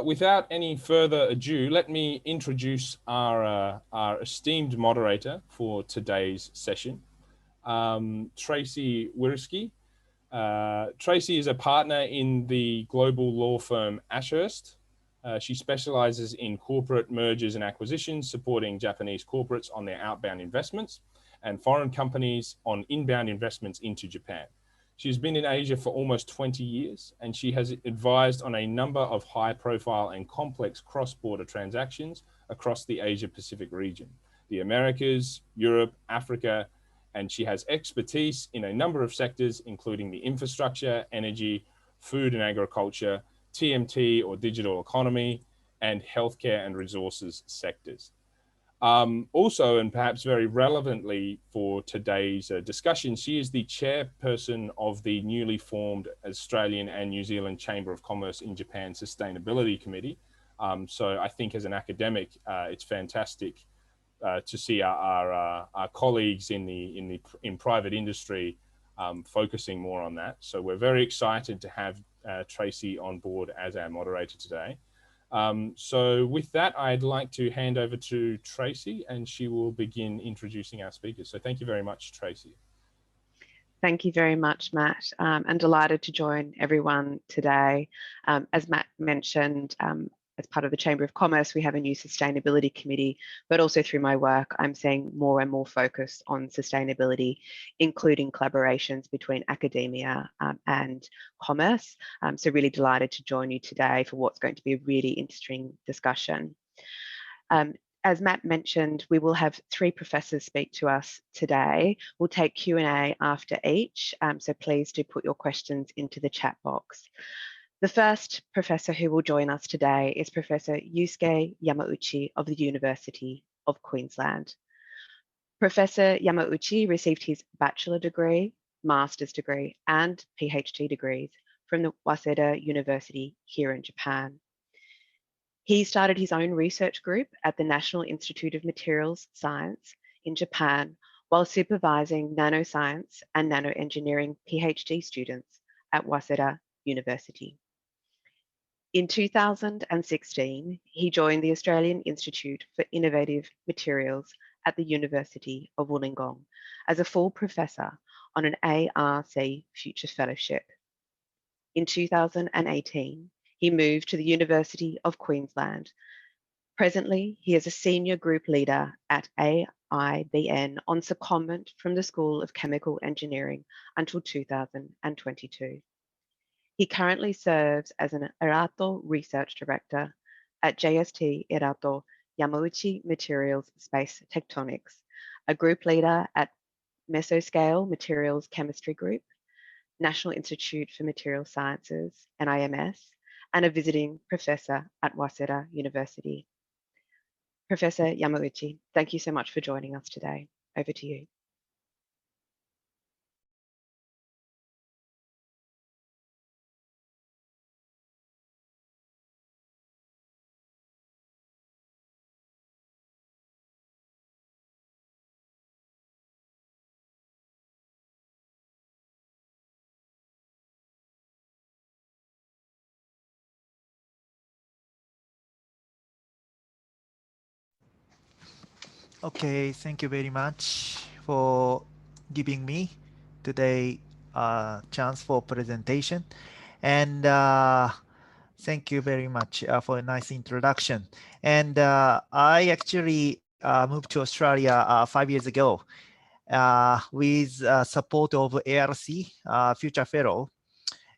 Without any further ado, let me introduce our esteemed moderator for today's session, Tracy Whiriskey. Tracy is a partner in the global law firm Ashurst. She specializes in corporate mergers and acquisitions, supporting Japanese corporates on their outbound investments and foreign companies on inbound investments into Japan. She's been in Asia for almost 20 years, and she has advised on a number of high-profile and complex cross-border transactions across the Asia-Pacific region, the Americas, Europe, Africa, and she has expertise in a number of sectors, including the infrastructure, energy, food and agriculture, TMT or digital economy, and healthcare and resources sectors. Also, and perhaps very relevantly for today's discussion, she is the chairperson of the newly formed Australian and New Zealand Chamber of Commerce in Japan Sustainability Committee. So I think as an academic, it's fantastic to see our colleagues in private industry focusing more on that. So we're very excited to have Tracy on board as our moderator today. So with that, I'd like to hand over to Tracy, and she will begin introducing our speakers. So thank you very much, Tracy. Thank you very much, Matt. I'm delighted to join everyone today. As Matt mentioned, as part of the Chamber of Commerce, we have a new sustainability committee, but also through my work, I'm seeing more and more focus on sustainability, including collaborations between academia and commerce. So really delighted to join you today for what's going to be a really interesting discussion. As Matt mentioned, we will have 3 professors speak to us today. We'll take Q&A after each, so please do put your questions into the chat box. The first professor who will join us today is Professor Yusuke Yamauchi of the University of Queensland. Professor Yamauchi received his bachelor degree, master's degree, and PhD degrees from the Waseda University here in Japan. He started his own research group at the National Institute of Materials Science in Japan while supervising nanoscience and nanoengineering PhD students at Waseda University. In 2016, he joined the Australian Institute for Innovative Materials at the University of Wollongong as a full professor on an ARC Future Fellowship. In 2018, he moved to the University of Queensland. Presently, he is a senior group leader at AIBN on secondment from the School of Chemical Engineering until 2022. He currently serves as an Erato Research Director at JST Erato Yamauchi Materials Space Tectonics, a group leader at Mesoscale Materials Chemistry Group, National Institute for Material Sciences, NIMS, and a visiting professor at Waseda University. Professor Yamauchi, thank you so much for joining us today. Over to you. Okay, thank you very much for giving me today chance for presentation, and thank you very much for a nice introduction. And I actually moved to Australia 5 years ago with support of ARC Future Fellow,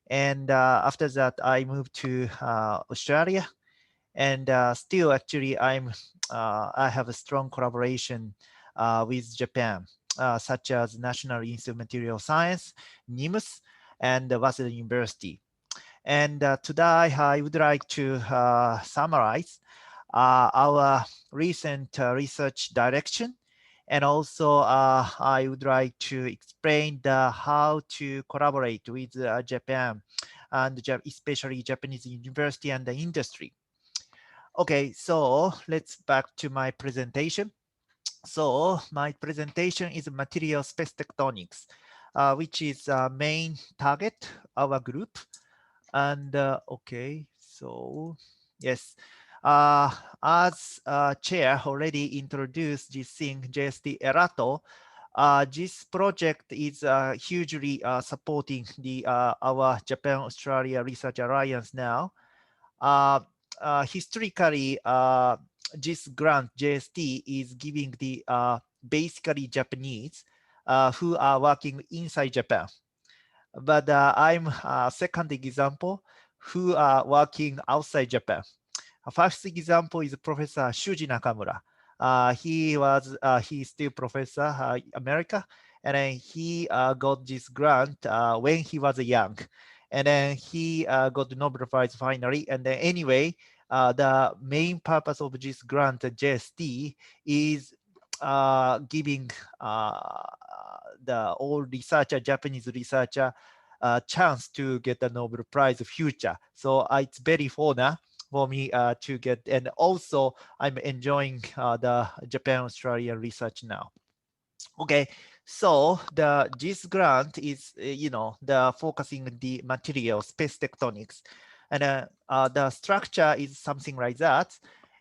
and after that I moved to Australia, and still actually I have a strong collaboration with Japan, such as National Institute of Material Science, NIMS, and Waseda University. And today I would like to summarize our recent research direction, and also I would like to explain how to collaborate with Japan, and especially Japanese university and the industry. Okay, so let's back to my presentation. So my presentation is material space tectonics, which is main target our group. And okay, So yes, as chair already introduced this thing, JST Erato, this project is hugely supporting the our Japan-Australia Research Alliance now. Historically, this grant JST is giving the basically Japanese who are working inside Japan. But I'm second example who are working outside Japan. First example is Professor Shuji Nakamura. He's still professor America, and then he got this grant when he was young, and then he got the Nobel Prize finally. And then anyway, the main purpose of this grant, JST, is giving the all researcher, Japanese researcher, chance to get the Nobel Prize future. So it's very honor for me to get, and also I'm enjoying the Japan-Australia research now. Okay, so this grant is, the focusing the material space tectonics, and the structure is something like that.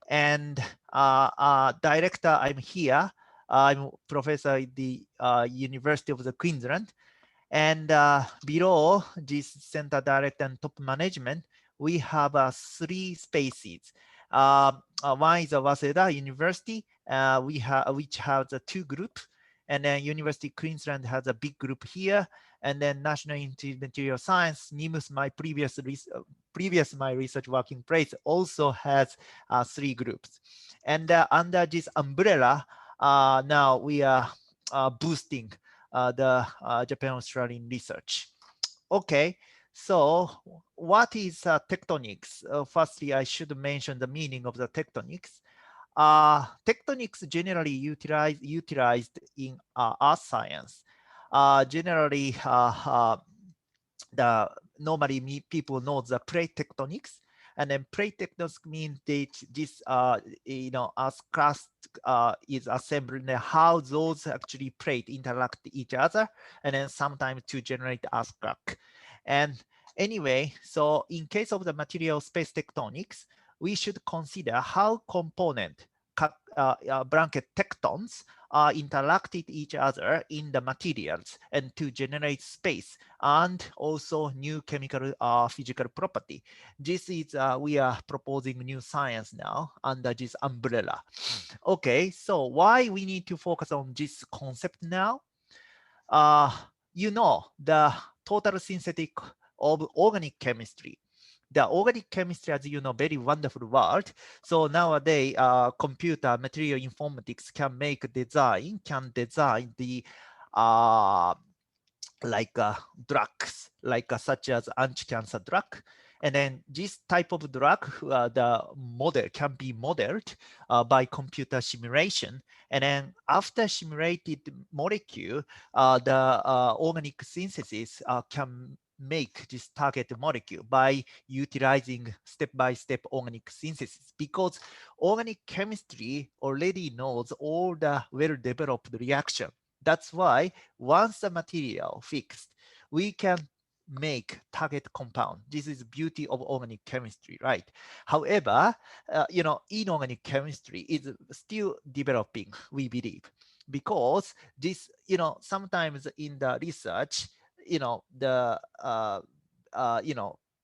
And director, I'm here. I'm professor at the University of the Queensland. And below this center director and top management, we have 3 spaces. One is Waseda University, which has 2 groups. And then University of Queensland has a big group here. And then National Institute of Material Science, NIMS, my previous my research working place, also has 3 groups. And under this umbrella, now we are boosting the Japan-Australian research. Okay, so what is tectonics? Firstly, I should mention the meaning of the tectonics. Tectonics generally utilized in earth science. Generally, normally people know the plate tectonics, and then plate tectonics means that this earth crust is assembled, and how those actually plate interact with each other, and then sometimes to generate earth crack. And anyway, so in case of the material space tectonics, we should consider how component blanket tectons interacted each other in the materials and to generate space and also new chemical physical property. This is we are proposing new science now under this umbrella. Okay, so why we need to focus on this concept now? The total synthetic of organic chemistry. The organic chemistry, as you know, very wonderful world. So nowadays, computer material informatics can design the drugs, such as anti-cancer drug. And then this type of drug, the model can be modeled by computer simulation. And then after simulated molecule, the organic synthesis can make this target molecule by utilizing step-by-step organic synthesis, because organic chemistry already knows all the well-developed reaction. That's why once the material fixed, we can make target compound. This is beauty of organic chemistry, right? However, inorganic chemistry is still developing, we believe, because this, sometimes in the research,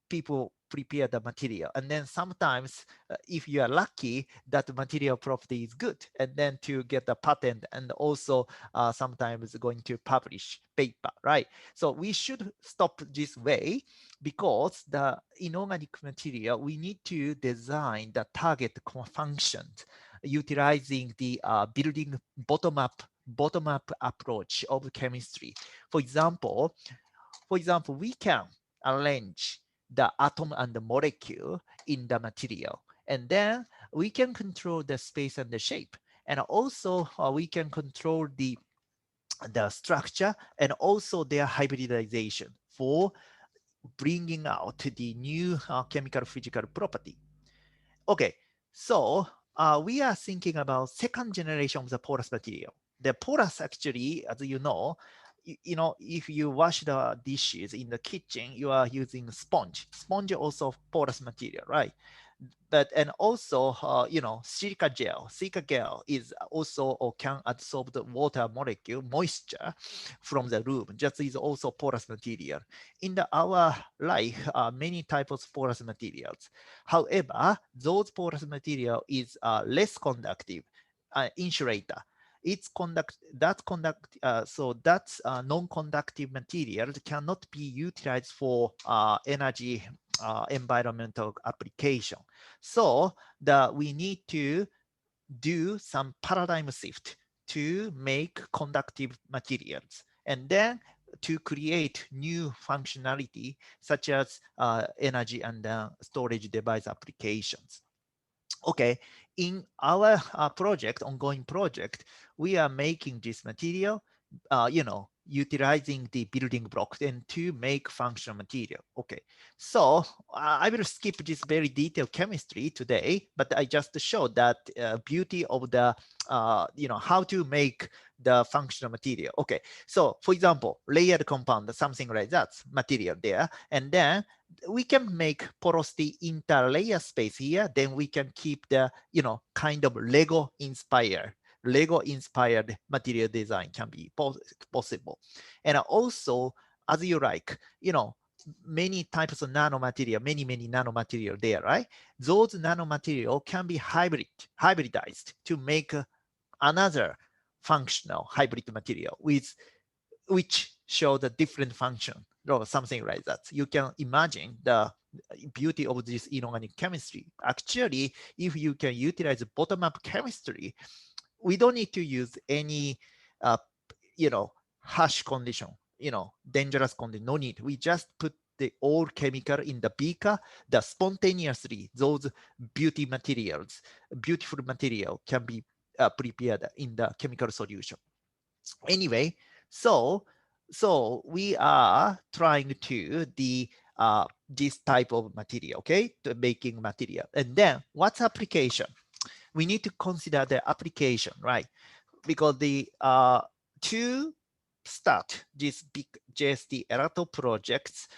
people prepare the material, and then sometimes if you are lucky, that material property is good, and then to get the patent, and also sometimes going to publish paper, right? So we should stop this way, because the inorganic material, we need to design the target functions utilizing the building bottom-up approach of chemistry. For example, we can arrange the atom and the molecule in the material, and then we can control the space and the shape, and also we can control the structure and also their hybridization for bringing out the new chemical physical property. Okay, so we are thinking about second generation of the porous material. The porous, actually, as you know, you know, if you wash the dishes in the kitchen, you are using sponge. Sponge also porous material, right? But and also, you know, silica gel. Silica gel is also or can absorb the water molecule, moisture from the room. Just is also porous material. In our life, many types of porous materials. However, those porous material is less conductive, insulator. It's so that's non-conductive material cannot be utilized for energy environmental application. So we need to do some paradigm shift to make conductive materials, and then to create new functionality such as energy and storage device applications. Okay, in our ongoing project, we are making this material, you know, utilizing the building blocks and to make functional material. Okay, so I will skip this very detailed chemistry today, but I just showed that beauty of the, you know, how to make the functional material. Okay, so for example, layered compound, something like that material there, and then we can make porosity interlayer space here. Then we can keep the, you know, kind of Lego inspired material design can be possible. And also, as you like, you know, many types of nanomaterial, many nanomaterial there, right? Those nanomaterial can be hybridized to make another functional hybrid material with which show the different function or something like that. You can imagine the beauty of this inorganic chemistry. Actually, if you can utilize bottom-up chemistry, we don't need to use any, you know, harsh condition, you know, dangerous condition. No need. We just put the all chemical in the beaker. The spontaneously those beautiful material can be prepared in the chemical solution. Anyway, so we are trying to this type of material, okay, to making material. And then what's application? We need to consider the application, right? Because the to start this big JST Erato projects,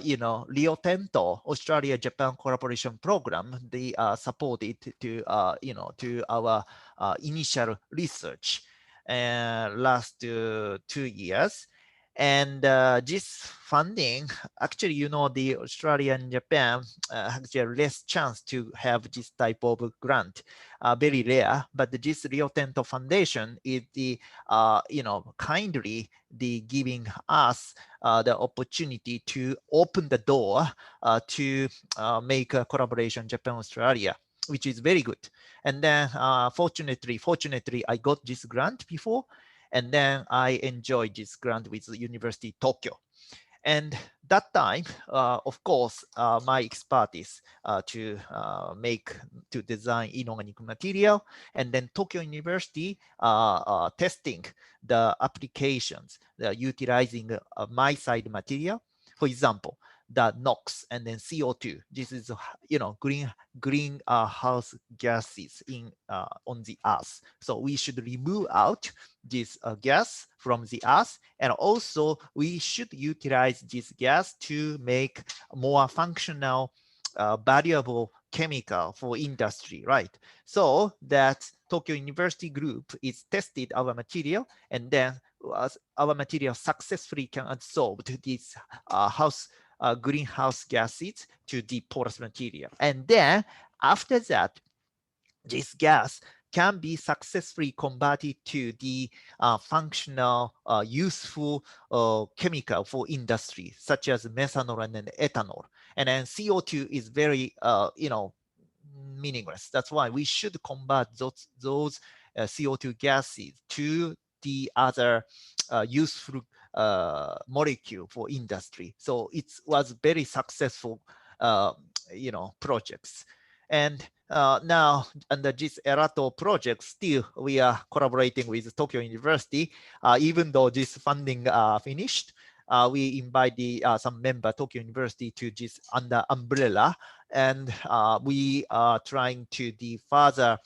you know, Rio Tinto Australia-Japan collaboration program, they supported to, you know, to our initial research last 2 years. And this funding, actually, you know, the Australia and Japan actually less chance to have this type of grant, very rare. But this Rio Tinto Foundation is the, you know, kindly the giving us the opportunity to open the door to make a collaboration Japan-Australia, which is very good. And then fortunately, I got this grant before, and then I enjoyed this grant with the University of Tokyo. And that time, of course, my expertise to design inorganic material, and then Tokyo University testing the applications, utilizing my side material. For example, the NOx and then CO2. This is, you know, greenhouse gases in on the Earth. So we should remove out this gas from the Earth, and also we should utilize this gas to make more functional, valuable chemical for industry, right? So that Tokyo University group is tested our material, and then our material successfully can absorb these greenhouse gases to the porous material. And then after that, this gas can be successfully converted to the functional, useful chemical for industry, such as methanol and then ethanol. And then CO2 is very, you know, meaningless. That's why we should convert those CO2 gases to the other useful molecule for industry. So it was very successful, you know, projects. And now under this Erato project, still we are collaborating with Tokyo University, even though this funding finished. We invite some member Tokyo University to this under umbrella, and we are trying to further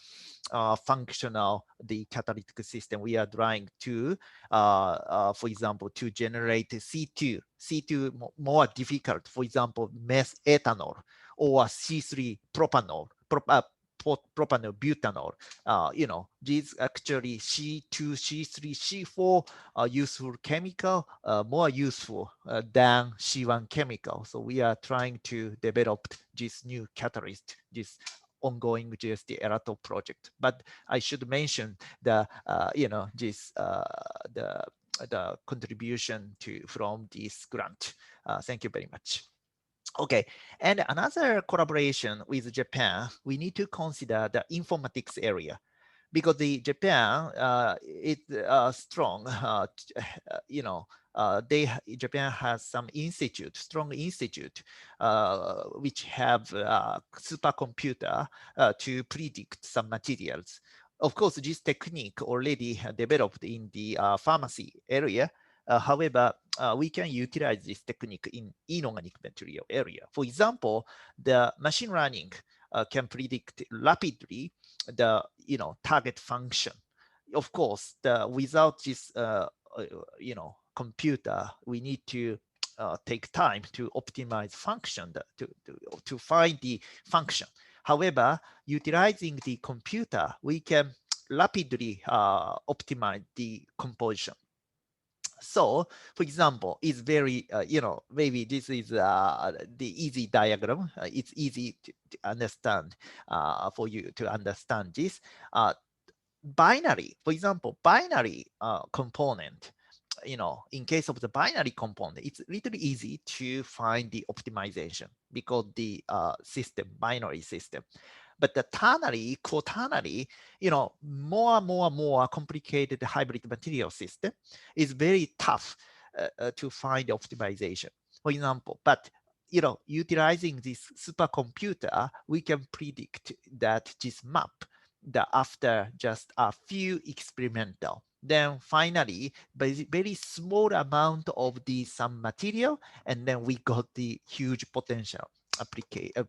functional the catalytic system. We are trying to, for example, to generate C2. C2 more difficult, for example, ethanol or C3 propanol, propanol, butanol. You know, these actually C2, C3, C4 are useful chemical, more useful than C1 chemical. So we are trying to develop this new catalyst, this ongoing GST Erato project. But I should mention the, you know, this, the contribution from this grant. Thank you very much. Okay, and another collaboration with Japan, we need to consider the informatics area, because the Japan is strong. You know, Japan has some institute, strong institute, which have supercomputer to predict some materials. Of course, this technique already developed in the pharmacy area. However, we can utilize this technique in inorganic material area. For example, the machine learning can predict rapidly the, you know, target function. Of course, without this you know, computer, we need to take time to optimize function, to find the function. However, utilizing the computer, we can rapidly optimize the composition. So, for example, it's very, you know, maybe this is the easy diagram. It's easy to understand for you to understand this. Binary, for example, binary component, you know, in case of the binary component, it's little easy to find the optimization because the system, binary system. But the ternary, quaternary, you know, more complicated hybrid material system is very tough to find optimization. For example, but you know, utilizing this supercomputer, we can predict that this map, that after just a few experimental, then finally, very small amount of the some material, and then we got the huge potential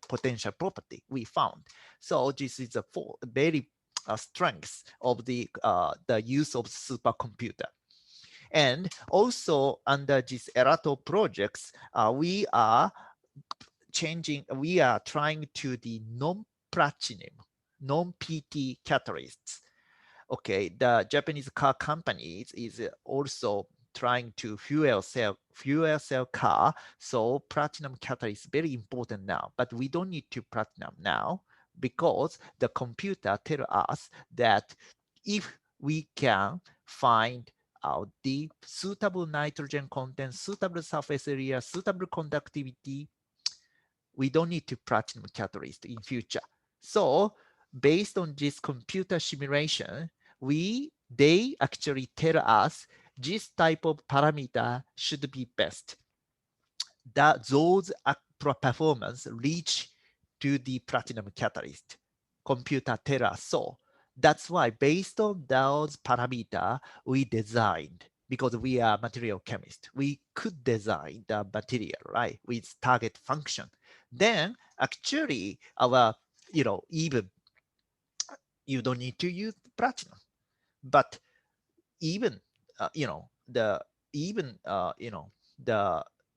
potential property we found. So this is a very strength of the use of supercomputer. And also under this Erato projects, we are trying to the non-platinum, non-PT catalysts. Okay, the Japanese car companies is also trying to fuel cell car. So platinum catalyst is very important now, but we don't need to platinum now because the computer tell us that if we can find out the suitable nitrogen content, suitable surface area, suitable conductivity, we don't need to platinum catalyst in future. So based on this computer simulation, they actually tell us this type of parameter should be best. That those performance reach to the platinum catalyst. Computer tell us so. That's why based on those parameter, we designed, because we are material chemist, we could design the material, right, with target function. Then actually our, you know, even you don't need to use platinum, but even you know, the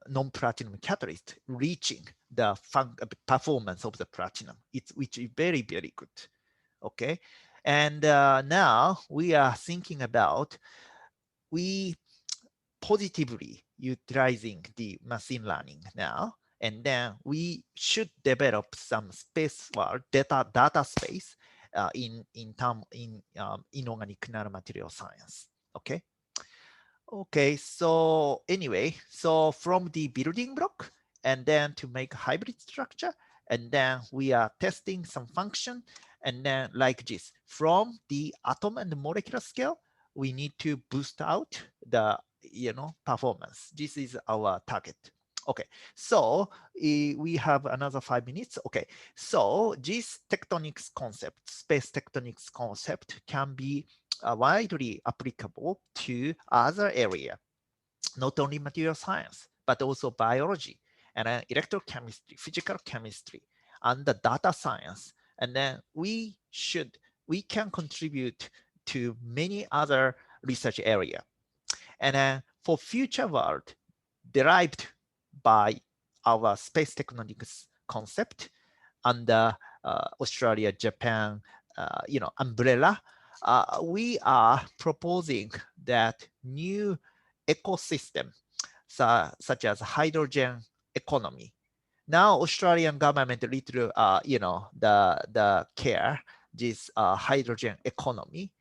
non-platinum catalyst reaching the performance of the platinum, which is very, very good. Okay, and now we are thinking about we positively utilizing the machine learning now, and then we should develop some space for data space in inorganic nanomaterial science. Okay. Okay, so anyway, so from the building block and then to make a hybrid structure, and then we are testing some function, and then like this, from the atom and the molecular scale, we need to boost out the, you know, performance. This is our target. Okay, so we have another 5 minutes. Okay, so this tectonics concept, space tectonics concept can be widely applicable to other area, not only material science, but also biology and electrochemistry, physical chemistry, and the data science. And then we should we can contribute to many other research area. And for future world derived by our space technologies concept under Australia, Japan, umbrella, we are proposing that new ecosystem such as hydrogen economy. Now Australian government little, the care this hydrogen economy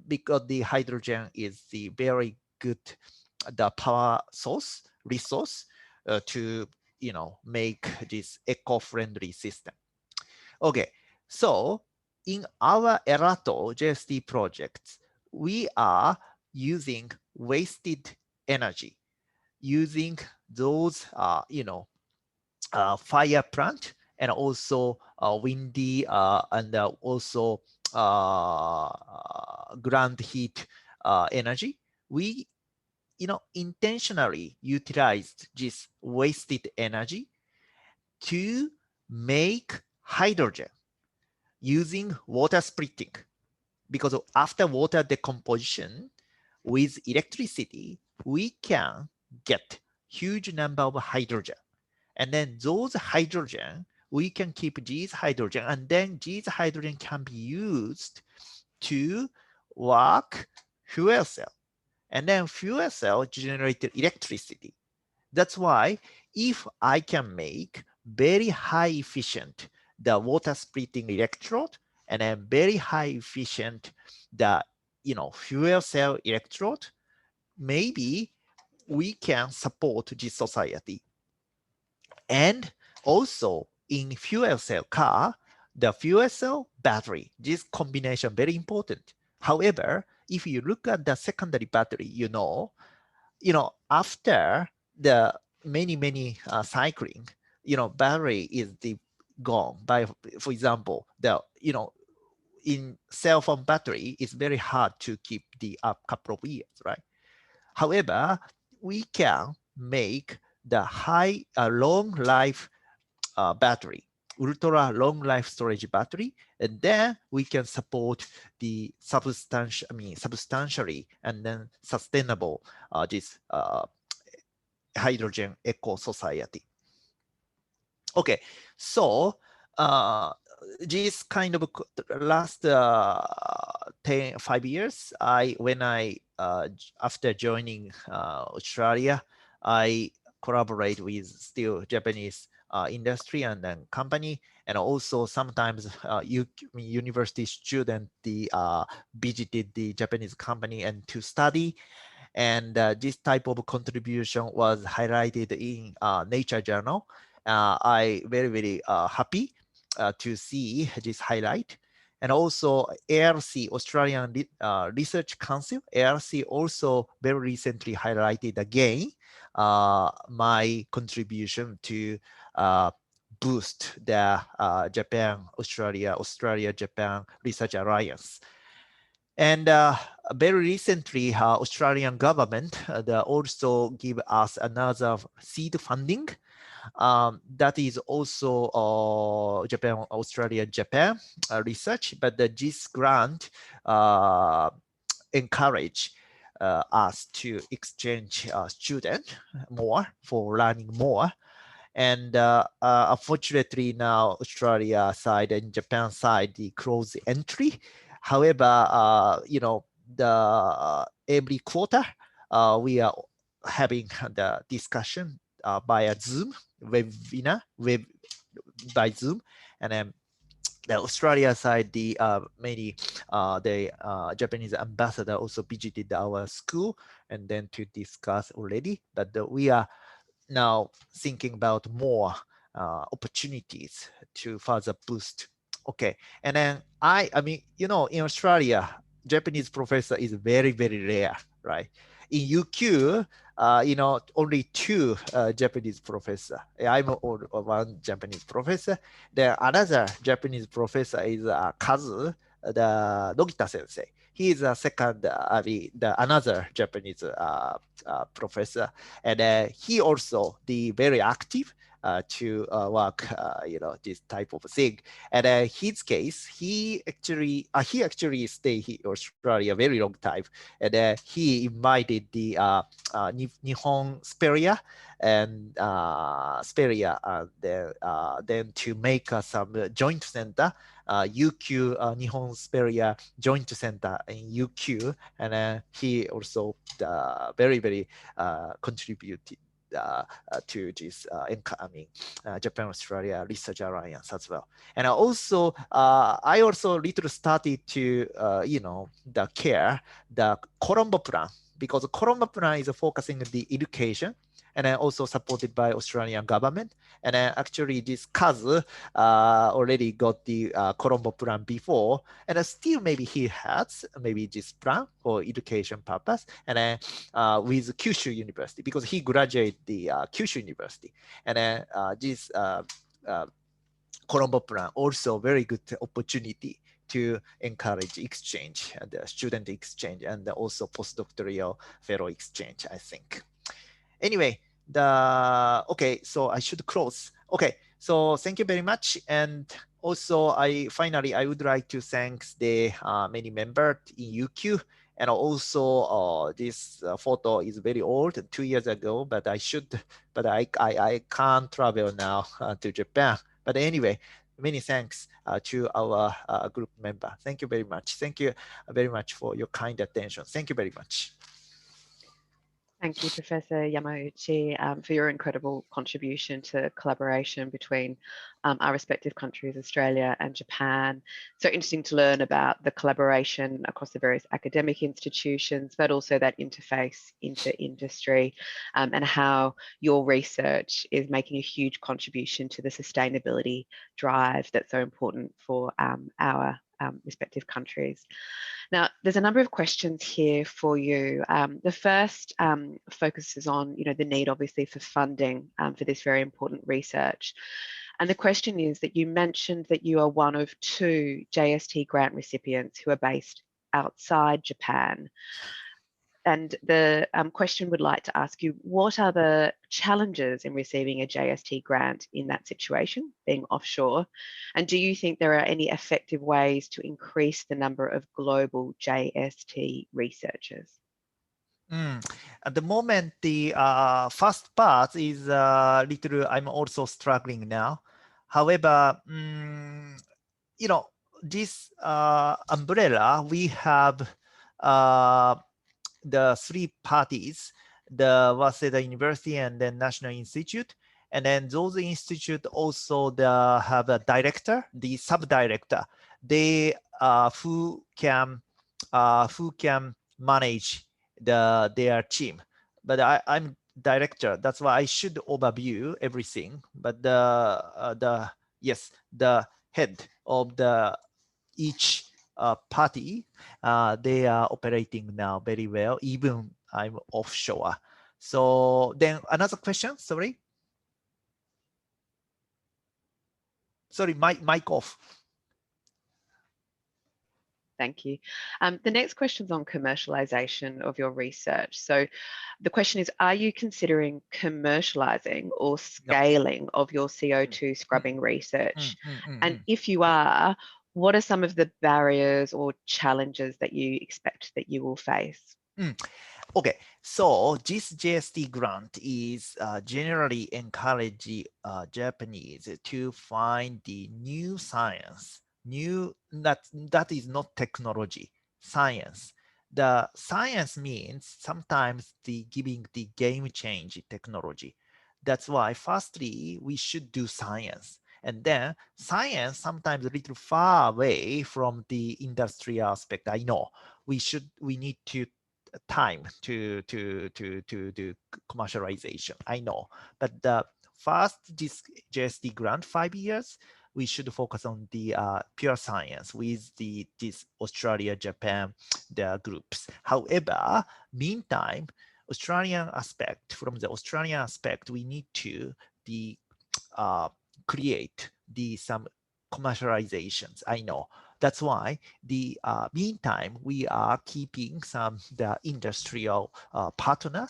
because the hydrogen is the very good the power source resource to make this eco-friendly system. Okay, so in our Erato JST projects, we are using wasted energy, using those fire plant and also windy and also ground heat energy. We intentionally utilized this wasted energy to make hydrogen using water splitting, because after water decomposition with electricity, we can get huge number of hydrogen. And then those hydrogen, we can keep these hydrogen, and then these hydrogen can be used to work fuel cell. And then fuel cell generated electricity. That's why if I can make very high efficient the water splitting electrode, and then very high efficient the fuel cell electrode, maybe we can support this society. And also in fuel cell car, the fuel cell battery, this combination very important. However, if you look at the secondary battery, after the many cycling, battery is the gone. By for example, in cell phone battery, it's very hard to keep the up couple of years, right? However, we can make the high long life battery, ultra long life storage battery, and then we can support the substantially and then sustainable this hydrogen eco society. Okay, so this kind of last 5 years, after joining Australia, I collaborate with still Japanese industry and then company, and also sometimes university student visited the Japanese company and to study. And this type of contribution was highlighted in Nature Journal. I very happy to see this highlight. And also ARC, Australian Research Council, ARC also very recently highlighted again my contribution to boost the Australia-Japan Research Alliance. And very recently, Australian government also give us another seed funding. That is also Australia-Japan research, but this grant encourage us to exchange students more for learning more. And unfortunately now Australia side and Japan side, the close entry. However, the every quarter we are having the discussion via Zoom webinar by Zoom, and then the Australia side, the Japanese ambassador also visited our school and then to discuss already. But we are now thinking about more opportunities to further boost. Okay, and then in Australia, Japanese professor is very rare, right? In UQ, only 2 Japanese professor. I'm one Japanese professor. The another Japanese professor is Kazu, the Nogita sensei. He is a second, another Japanese professor, and he also the very active to work, this type of thing. And his case, he actually stayed in Australia a very long time, and he invited the Nihon Speria and Speria, then to make some joint center, UQ Nihon Speria Joint Center in UQ, and he also very contributed to this Japan-Australia Research Alliance as well. And also, I also little started to, the care, the Colombo plan, because the Colombo plan is focusing on the education, and also supported by Australian government. And actually this Kaz already got the Colombo plan before, and still maybe he has maybe this plan for education purpose, and with Kyushu University, because he graduated the Kyushu University. And this Colombo plan also very good opportunity to encourage exchange, and student exchange, and also postdoctoral fellow exchange, I think. Anyway, okay, so I should close. Okay, so thank you very much. And also, I would like to thank the many members in UQ. And also, this photo is very old, 2 years ago, but I can't travel now to Japan. But anyway, many thanks to our group member. Thank you very much. Thank you very much for your kind attention. Thank you very much. Thank you, Professor Yamauchi, for your incredible contribution to collaboration between our respective countries, Australia and Japan. So interesting to learn about the collaboration across the various academic institutions, but also that interface into industry, and how your research is making a huge contribution to the sustainability drive that's so important for our respective countries. Now, there's a number of questions here for you. The first focuses on, the need, obviously, for funding for this very important research. And the question is that you mentioned that you are one of 2 JST grant recipients who are based outside Japan. And the question would like to ask you, what are the challenges in receiving a JST grant in that situation, being offshore? And do you think there are any effective ways to increase the number of global JST researchers? At the moment, the first part is little, I'm also struggling now. However, this umbrella, we have the 3 parties, the Waseda University and then National Institute. And then those institutes also have a director, the sub-director, they who can manage their team. But I'm director, that's why I should overview everything. But the head of each party, they are operating now very well, even I'm offshore. So then another question, sorry, mic off. Thank you. The next question is on commercialization of your research. So the question is, are you considering commercializing or scaling of your CO2 scrubbing research? And if you are, what are some of the barriers or challenges that you expect that you will face? Okay, so this JST grant is generally encourage Japanese to find the new science, that is not technology, science. The science means sometimes giving the game change technology. That's why firstly, we should do science. And then science sometimes a little far away from the industry aspect. I know we need to time to do commercialization. I know, but the first this JST grant 5 years, we should focus on the pure science with this Australia, Japan, the groups. However, meantime, from the Australian aspect, we need to create some commercializations. I know, that's why the meantime, we are keeping the industrial partner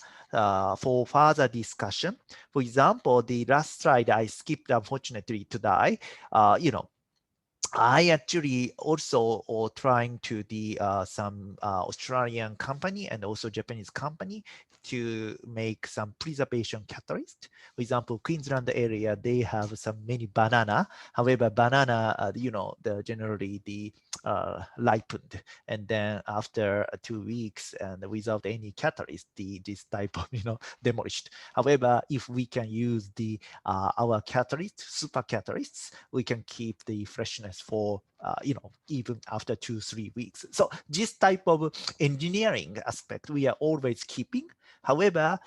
for further discussion. For example, the last slide I skipped, unfortunately, today. I actually also trying to the some Australian company and also Japanese company to make some preservation catalyst. For example, Queensland area, they have some many banana. However, banana, generally the ripened, and then after 2 weeks and without any catalyst, this type of demolished. However, if we can use the our catalyst, super catalysts, we can keep the freshness for even after 2-3 weeks. So this type of engineering aspect we are always keeping. However,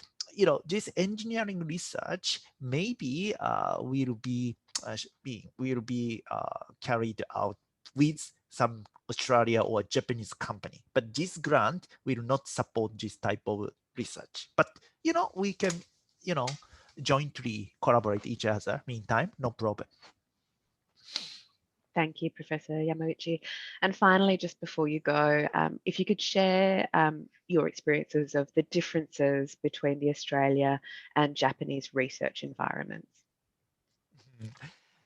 this engineering research maybe will be carried out with some Australia or Japanese company, but this grant will not support this type of research. But we can jointly collaborate each other. Meantime, no problem. Thank you, Professor Yamauchi. And finally, just before you go, if you could share your experiences of the differences between the Australia and Japanese research environments.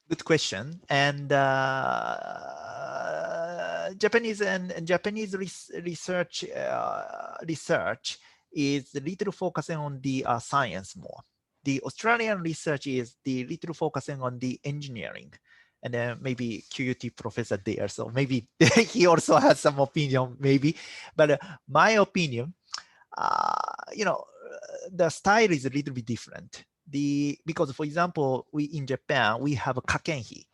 Good question. And Japanese research is a little focusing on the science more. The Australian research is the little focusing on the engineering. And then maybe QUT professor there, so maybe he also has some opinion, maybe. But my opinion, the style is a little bit different. Because for example, in Japan we have a kakenhi.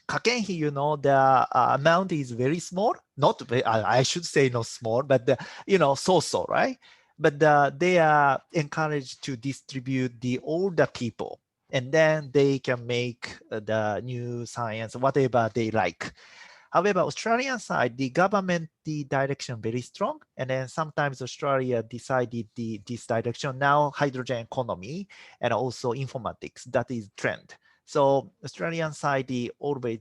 Kakenhi, the amount is very small. Not I should say not small, but so right. But they are encouraged to distribute the older people, and then they can make the new science, whatever they like. However, Australian side, the government, the direction very strong. And then sometimes Australia decided this direction. Now hydrogen economy and also informatics, that is trend. So Australian side, they always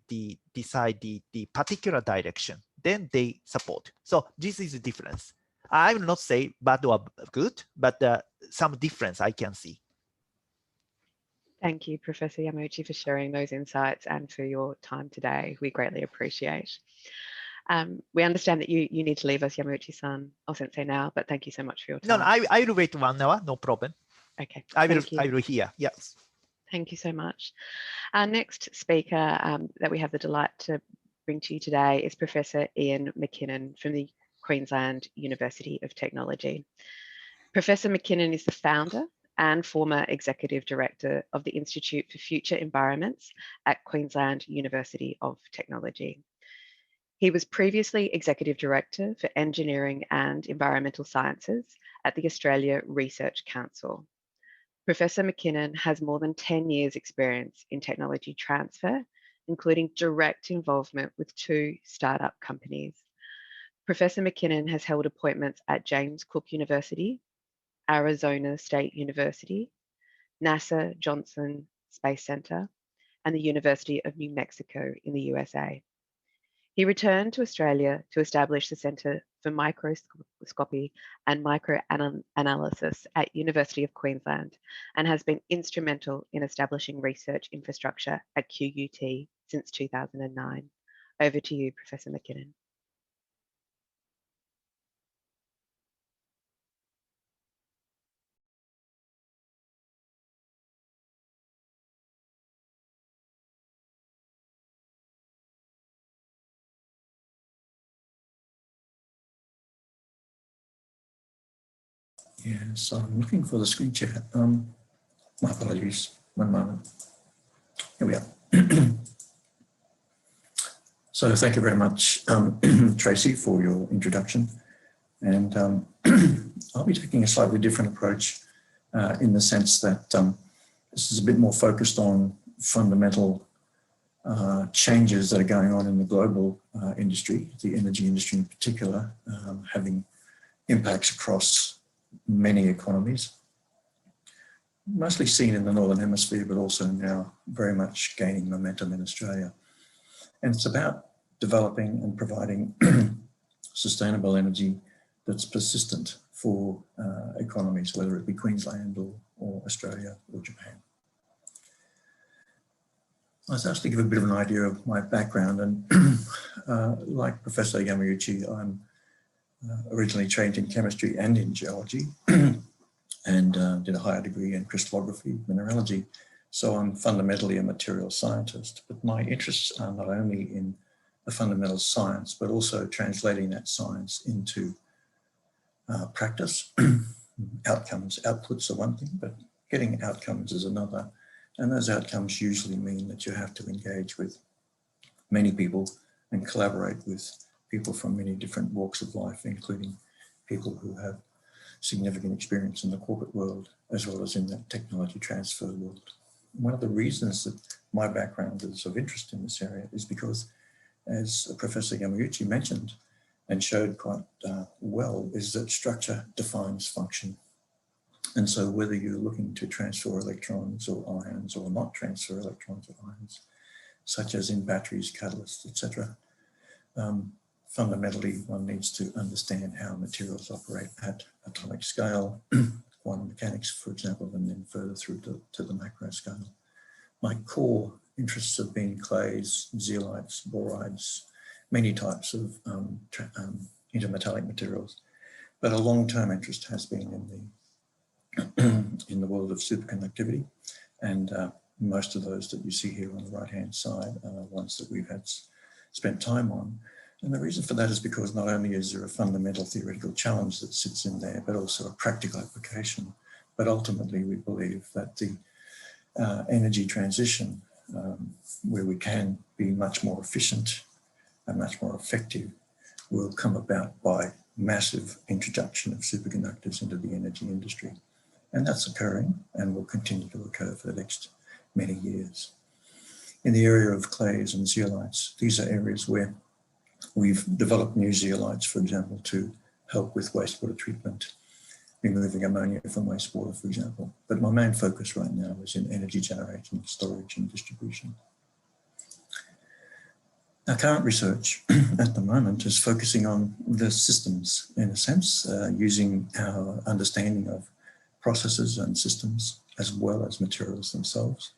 decide the particular direction, then they support. So this is the difference. I will not say bad or good, but some difference I can see. Thank you, Professor Yamauchi, for sharing those insights and for your time today. We greatly appreciate. We understand that you need to leave us, Yamauchi-san, or Sensei now, but thank you so much for your time. No, I will wait 1 hour, no problem. Okay, I will hear, yes. Thank you so much. Our next speaker that we have the delight to bring to you today is Professor Ian Mackinnon from the Queensland University of Technology. Professor Mackinnon is the founder and former Executive Director of the Institute for Future Environments at Queensland University of Technology. He was previously Executive Director for Engineering and Environmental Sciences at the Australia Research Council. Professor Mackinnon has more than 10 years' experience in technology transfer, including direct involvement with 2 startup companies. Professor Mackinnon has held appointments at James Cook University, Arizona State University, NASA Johnson Space Center, and the University of New Mexico in the USA. He returned to Australia to establish the Centre for Microscopy and Microanalysis at University of Queensland and has been instrumental in establishing research infrastructure at QUT since 2009. Over to you, Professor Mackinnon. Yeah, so I'm looking for the screen chat. My apologies, 1 moment. Here we are. So thank you very much, Tracy, for your introduction. And I'll be taking a slightly different approach in the sense that this is a bit more focused on fundamental changes that are going on in the global industry, the energy industry in particular, having impacts across many economies, mostly seen in the Northern Hemisphere, but also now very much gaining momentum in Australia. And it's about developing and providing sustainable energy that's persistent for economies, whether it be Queensland or Australia or Japan. Let's actually give a bit of an idea of my background, and like Professor Yamauchi, I'm originally trained in chemistry and in geology, and did a higher degree in crystallography, mineralogy. So I'm fundamentally a material scientist, but my interests are not only in the fundamental science, but also translating that science into practice. Outcomes, outputs are one thing, but getting outcomes is another. And those outcomes usually mean that you have to engage with many people and collaborate with people from many different walks of life, including people who have significant experience in the corporate world, as well as in that technology transfer world. One of the reasons that my background is of interest in this area is because, as Professor Yamauchi mentioned and showed quite well, is that structure defines function. And so whether you're looking to transfer electrons or ions or not transfer electrons or ions, such as in batteries, catalysts, etc., fundamentally one needs to understand how materials operate at atomic scale, quantum mechanics, for example, and then further through to the macro scale. My core interests have been clays, zeolites, borides, many types of intermetallic materials, but a long-term interest has been in the world of superconductivity, and most of those that you see here on the right-hand side are ones that we've spent time on. And the reason for that is because not only is there a fundamental theoretical challenge that sits in there, but also a practical application. But ultimately, we believe that the energy transition, where we can be much more efficient and much more effective, will come about by massive introduction of superconductors into the energy industry. And that's occurring and will continue to occur for the next many years. In the area of clays and zeolites, these are areas where we've developed new zeolites, for example, to help with wastewater treatment, removing ammonia from wastewater, for example. But my main focus right now is in energy generation, storage and distribution. Our current research at the moment is focusing on the systems, in a sense, using our understanding of processes and systems, as well as materials themselves,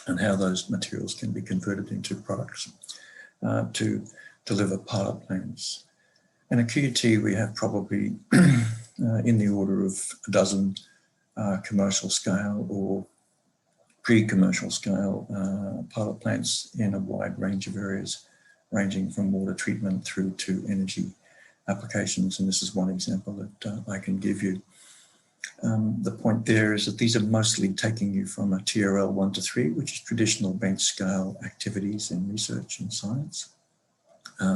and how those materials can be converted into products to deliver pilot plants. And at QUT, we have probably in the order of a dozen commercial scale or pre-commercial scale pilot plants in a wide range of areas, ranging from water treatment through to energy applications. And this is one example that I can give you. The point there is that these are mostly taking you from a TRL 1 to 3, which is traditional bench scale activities in research and science,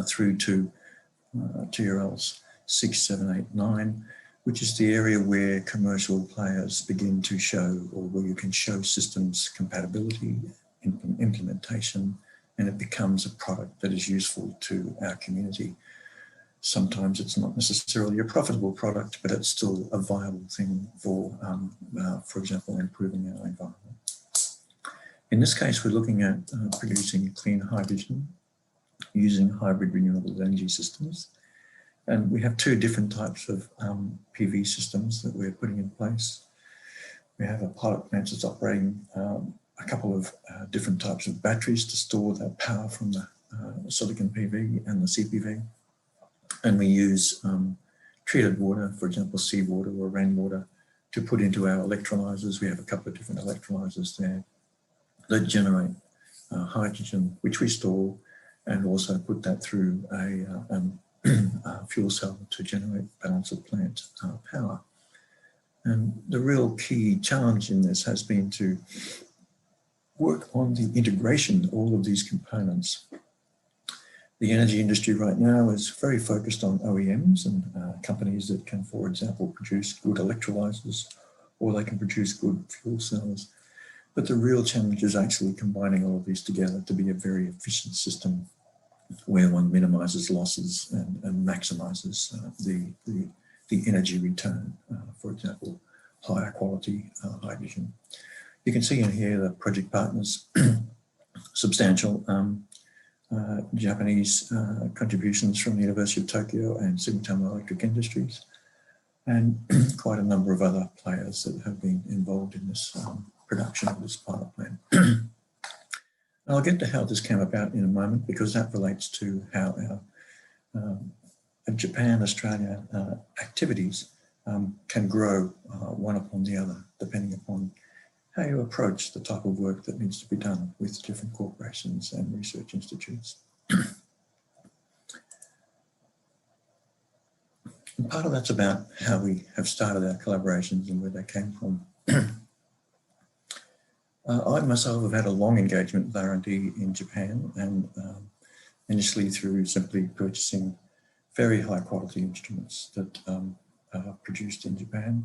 through to TRLs 6, 7, 8, 9, which is the area where commercial players begin to show, or where you can show systems compatibility, implementation, and it becomes a product that is useful to our community. Sometimes it's not necessarily a profitable product, but it's still a viable thing for example, improving our environment. In this case, we're looking at producing clean hydrogen using hybrid renewable energy systems. And we have two different types of PV systems that we're putting in place. We have a pilot plant that's operating a couple of different types of batteries to store that power from the silicon PV and the CPV. And we use treated water, for example, seawater or rainwater, to put into our electrolyzers. We have a couple of different electrolyzers there that generate hydrogen, which we store, and also put that through a fuel cell to generate balance of plant power. And the real key challenge in this has been to work on the integration of all of these components. The energy industry right now is very focused on OEMs and companies that can, for example, produce good electrolyzers, or they can produce good fuel cells. But the real challenge is actually combining all of these together to be a very efficient system where one minimizes losses and maximizes the energy return, for example, higher quality hydrogen. You can see in here the project partners, substantial. Japanese contributions from the University of Tokyo and Sumitomo Electric Industries, and quite a number of other players that have been involved in this production of this pilot plant. I'll get to how this came about in a moment, because that relates to how our Japan-Australia activities can grow one upon the other, depending upon how you approach the type of work that needs to be done with different corporations and research institutes. And part of that's about how we have started our collaborations and where they came from. I myself have had a long engagement with R&D in Japan, and initially through simply purchasing very high quality instruments that are produced in Japan.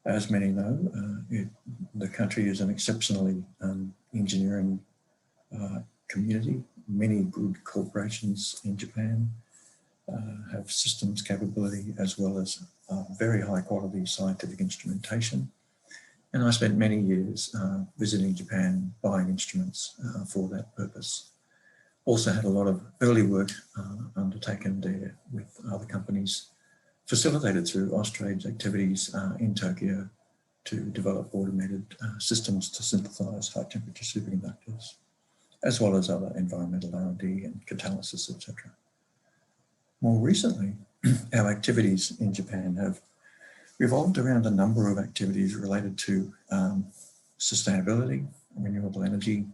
As many know, the country is an exceptionally engineering community. Many good corporations in Japan have systems capability, as well as very high quality scientific instrumentation. And I spent many years visiting Japan, buying instruments for that purpose. Also had a lot of early work undertaken there with other companies, facilitated through Austrade's activities in Tokyo to develop automated systems to synthesize high temperature superconductors, as well as other environmental R&D and catalysis, etc. More recently, our activities in Japan have revolved around a number of activities related to sustainability, renewable energy,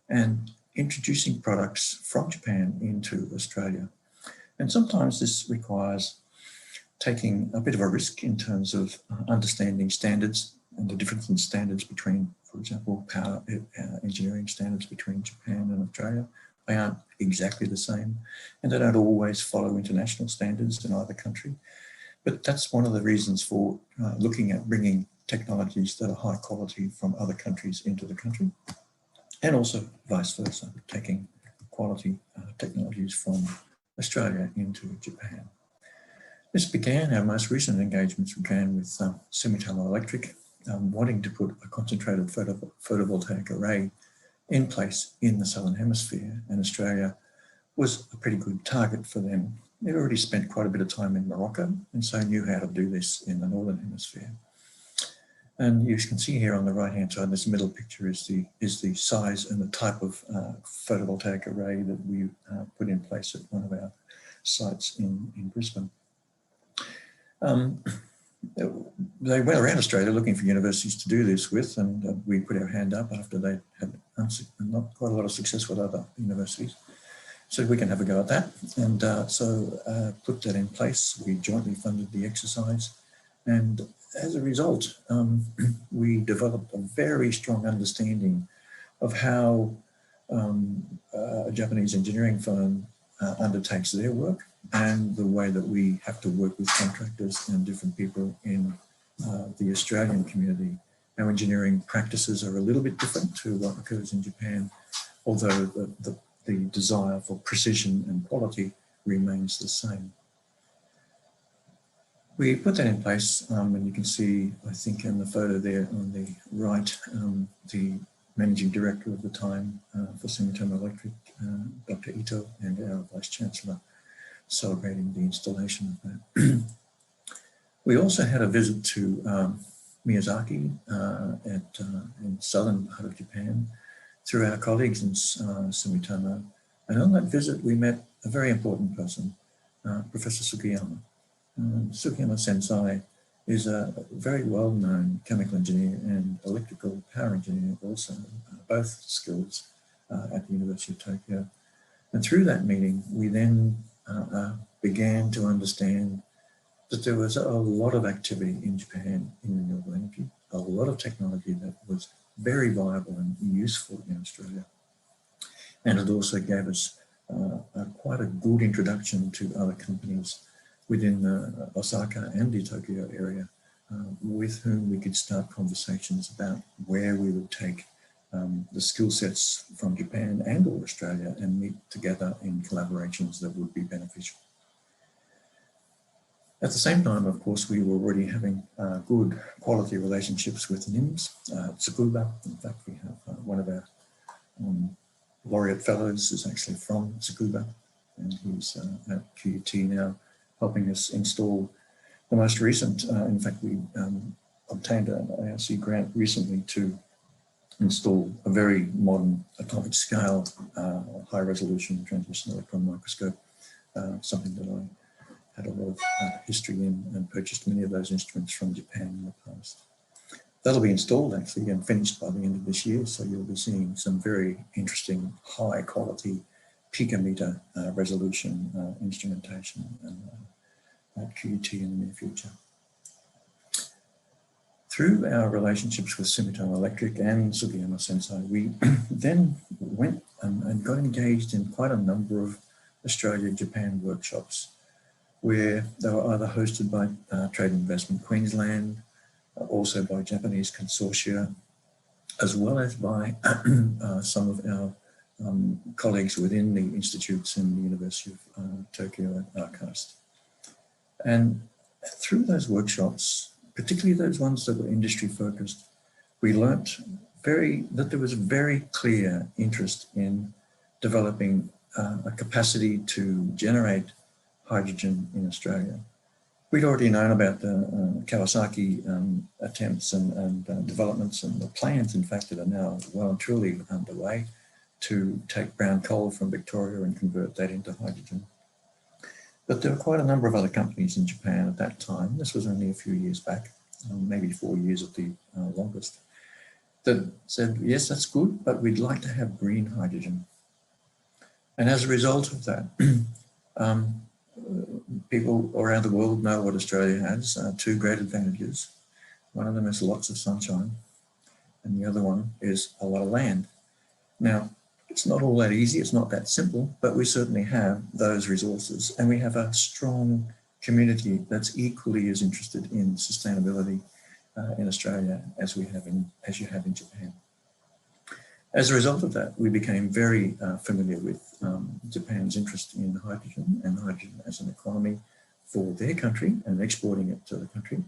and introducing products from Japan into Australia. And sometimes this requires taking a bit of a risk in terms of understanding standards and the difference in standards between, for example, power engineering standards between Japan and Australia. They aren't exactly the same, and they don't always follow international standards in either country. But that's one of the reasons for looking at bringing technologies that are high quality from other countries into the country, and also vice versa, taking quality technologies from Australia into Japan. This began, our most recent engagements began with Sumitomo Electric wanting to put a concentrated photovoltaic array in place in the Southern Hemisphere, and Australia was a pretty good target for them. They'd already spent quite a bit of time in Morocco, and so knew how to do this in the Northern Hemisphere. And you can see here on the right-hand side, this middle picture is the size and the type of photovoltaic array that we put in place at one of our sites in Brisbane. They went around Australia looking for universities to do this with, and we put our hand up after they had not quite a lot of success with other universities. So we can have a go at that, and so put that in place. We jointly funded the exercise, and as a result, we developed a very strong understanding of how a Japanese engineering firm undertakes their work, and the way that we have to work with contractors and different people in the Australian community. Our engineering practices are a little bit different to what occurs in Japan, although the desire for precision and quality remains the same. We put that in place, and you can see, I think in the photo there on the right, the managing director of the time for Sumitomo Electric, Dr. Ito, and our Vice Chancellor celebrating the installation of that. We also had a visit to Miyazaki in southern part of Japan through our colleagues in Sumitomo. And on that visit, we met a very important person, Professor Sukiyama. Sukiyama Sensei is a very well-known chemical engineer and electrical power engineer also, both skills at the University of Tokyo. And through that meeting, we then began to understand that there was a lot of activity in Japan in renewable energy, a lot of technology that was very viable and useful in Australia. And it also gave us quite a good introduction to other companies within the Osaka and the Tokyo area, with whom we could start conversations about where we would take the skill sets from Japan and or Australia and meet together in collaborations that would be beneficial. At the same time, of course, we were already having good quality relationships with NIMS, Tsukuba. In fact, we have one of our laureate fellows is actually from Tsukuba, and he's at QUT now helping us install the most recent. In fact, we obtained an ARC grant recently to install a very modern atomic scale high resolution transmission electron microscope, something that I had a lot of history in and purchased many of those instruments from Japan in the past. That'll be installed actually and finished by the end of this year, so you'll be seeing some very interesting high quality picometer resolution instrumentation at QUT in the near future. Through our relationships with Sumitomo Electric and Sugiyama Sensei, we then went and got engaged in quite a number of Australia-Japan workshops where they were either hosted by Trade Investment Queensland, also by Japanese consortia, as well as by some of our colleagues within the institutes in the University of Tokyo and Ashurst. And through those workshops, particularly those ones that were industry focused, we learnt that there was very clear interest in developing a capacity to generate hydrogen in Australia. We'd already known about the Kawasaki attempts and developments, and the plans, in fact, that are now well and truly underway to take brown coal from Victoria and convert that into hydrogen. But there were quite a number of other companies in Japan at that time. This was only a few years back, maybe 4 years at the longest, that said, yes, that's good, but we'd like to have green hydrogen. And as a result of that, people around the world know what Australia has, two great advantages. One of them is lots of sunshine, and the other one is a lot of land. Now, it's not all that easy, it's not that simple, but we certainly have those resources, and we have a strong community that's equally as interested in sustainability in Australia as you have in Japan. As a result of that, we became very familiar with Japan's interest in hydrogen and hydrogen as an economy for their country and exporting it to the country.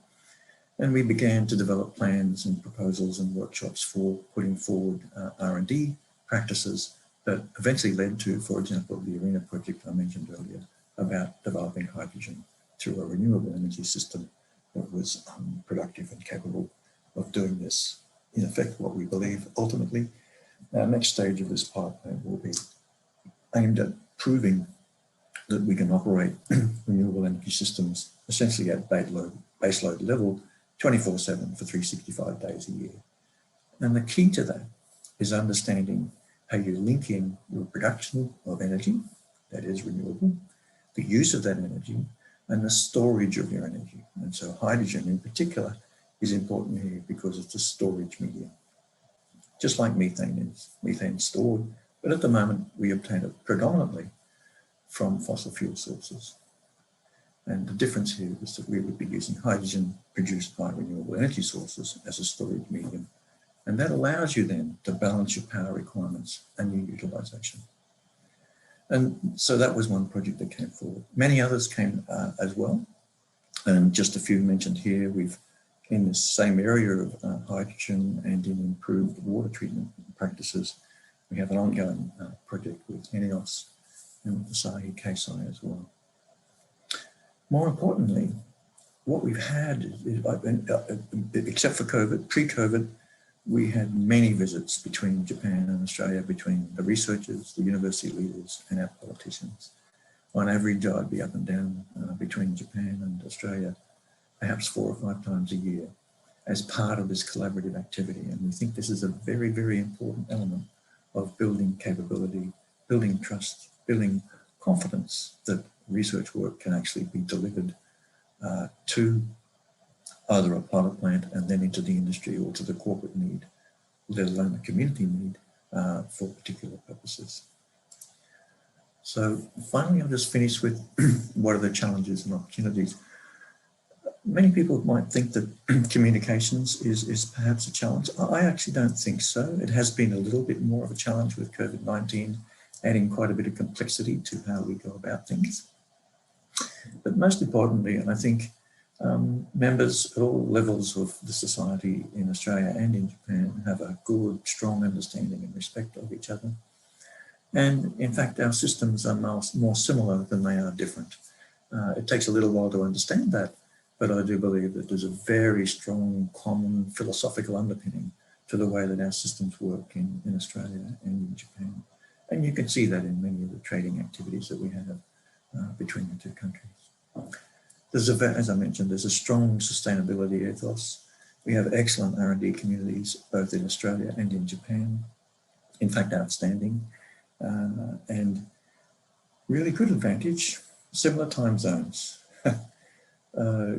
And we began to develop plans and proposals and workshops for putting forward R&D practices that eventually led to, for example, the ARENA project I mentioned earlier about developing hydrogen through a renewable energy system that was productive and capable of doing this. In effect, what we believe ultimately, our next stage of this pipeline will be aimed at proving that we can operate renewable energy systems essentially at baseload level 24/7 for 365 days a year. And the key to that is understanding how you link in your production of energy, that is renewable, the use of that energy, and the storage of your energy. And so hydrogen in particular is important here because it's a storage medium. Just like methane is. Methane is stored, but at the moment we obtain it predominantly from fossil fuel sources. And the difference here is that we would be using hydrogen produced by renewable energy sources as a storage medium. And that allows you then to balance your power requirements and your utilization. And so that was one project that came forward. Many others came as well. And just a few mentioned here. We've in this same area of hydrogen and in improved water treatment practices, we have an ongoing project with ENEOS and with Asahi Keisai as well. More importantly, what we've had, except for COVID, pre-COVID, we had many visits between Japan and Australia, between the researchers, the university leaders, and our politicians. On average, I'd be up and down between Japan and Australia, perhaps 4 or 5 times a year, as part of this collaborative activity. And we think this is a very, very important element of building capability, building trust, building confidence that research work can actually be delivered to either a pilot plant and then into the industry or to the corporate need, let alone the community need for particular purposes. So finally, I'll just finish with what are the challenges and opportunities. Many people might think that communications is perhaps a challenge. I actually don't think so. It has been a little bit more of a challenge with COVID-19, adding quite a bit of complexity to how we go about things. But most importantly, and I think members at all levels of the society in Australia and in Japan have a good, strong understanding and respect of each other. And in fact, our systems are more similar than they are different. It takes a little while to understand that, but I do believe that there's a very strong common philosophical underpinning to the way that our systems work in Australia and in Japan. And you can see that in many of the trading activities that we have between the two countries. There's as I mentioned, there's a strong sustainability ethos. We have excellent R&D communities, both in Australia and in Japan. In fact, outstanding. And really good advantage, similar time zones. I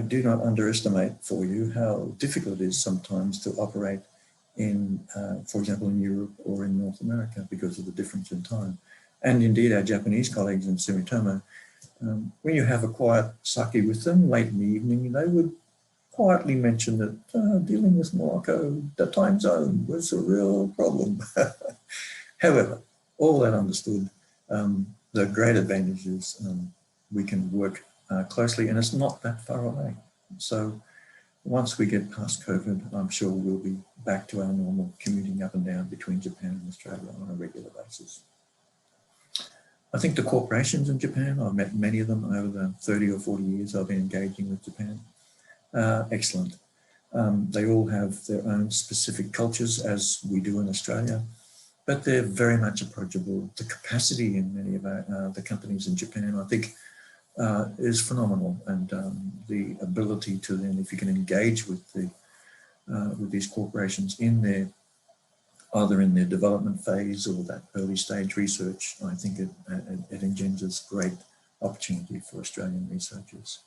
do not underestimate for you how difficult it is sometimes to operate in, for example, in Europe or in North America because of the difference in time. And indeed, our Japanese colleagues in Sumitomo, when you have a quiet sake with them late in the evening, they would quietly mention that dealing with Morocco, the time zone was a real problem. However, all that understood, the great advantage is we can work closely, and it's not that far away. So once we get past COVID, I'm sure we'll be back to our normal commuting up and down between Japan and Australia on a regular basis. I think the corporations in Japan, I've met many of them over the 30 or 40 years I've been engaging with Japan. Excellent. They all have their own specific cultures, as we do in Australia, but they're very much approachable. The capacity in many of the companies in Japan, I think, is phenomenal, and the ability to then, if you can engage with these corporations in their either in their development phase or that early stage research, I think it engenders great opportunity for Australian researchers.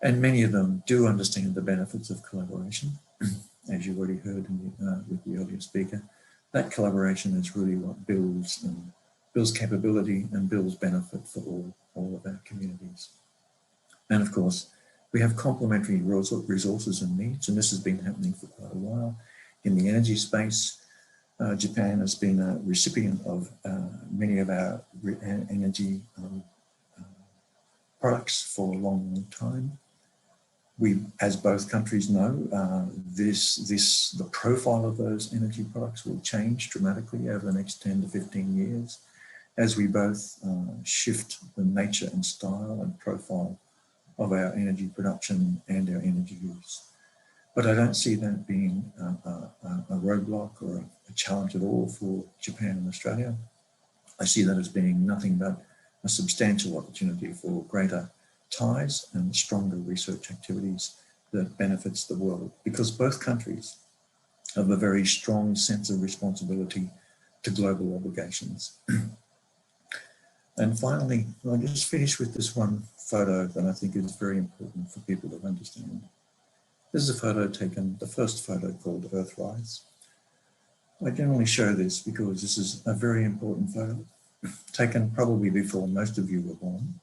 And many of them do understand the benefits of collaboration, as you already heard with the earlier speaker. That collaboration is really what builds capability and builds benefit for all of our communities. And of course, we have complementary resources and needs, and this has been happening for quite a while. In the energy space, Japan has been a recipient of many of our energy products for a long time. We, as both countries know, the profile of those energy products will change dramatically over the next 10 to 15 years as we both shift the nature and style and profile of our energy production and our energy use. But I don't see that being a roadblock or a challenge at all for Japan and Australia. I see that as being nothing but a substantial opportunity for greater ties and stronger research activities that benefits the world, because both countries have a very strong sense of responsibility to global obligations. And finally, I'll just finish with this one photo that I think is very important for people to understand. This is a photo taken, the first photo called Earthrise. I generally show this because this is a very important photo, taken probably before most of you were born,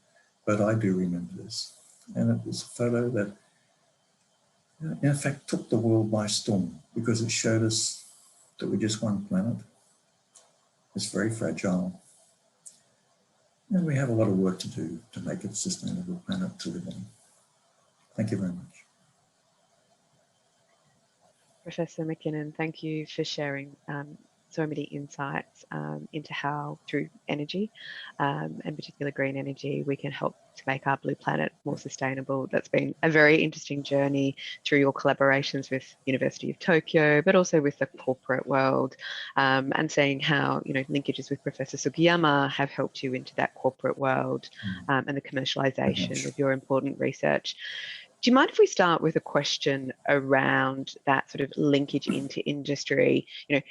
but I do remember this. And it was a photo that, in fact, took the world by storm because it showed us that we're just one planet. It's very fragile. And we have a lot of work to do to make it a sustainable planet to live on. Thank you very much. Professor Mackinnon, thank you for sharing so many insights into how, through energy, and particularly green energy, we can help to make our blue planet more sustainable. That's been a very interesting journey through your collaborations with University of Tokyo, but also with the corporate world, and seeing how, you know, linkages with Professor Sugiyama have helped you into that corporate world, and the commercialization of your important research. Do you mind if we start with a question around that sort of linkage into industry? You know,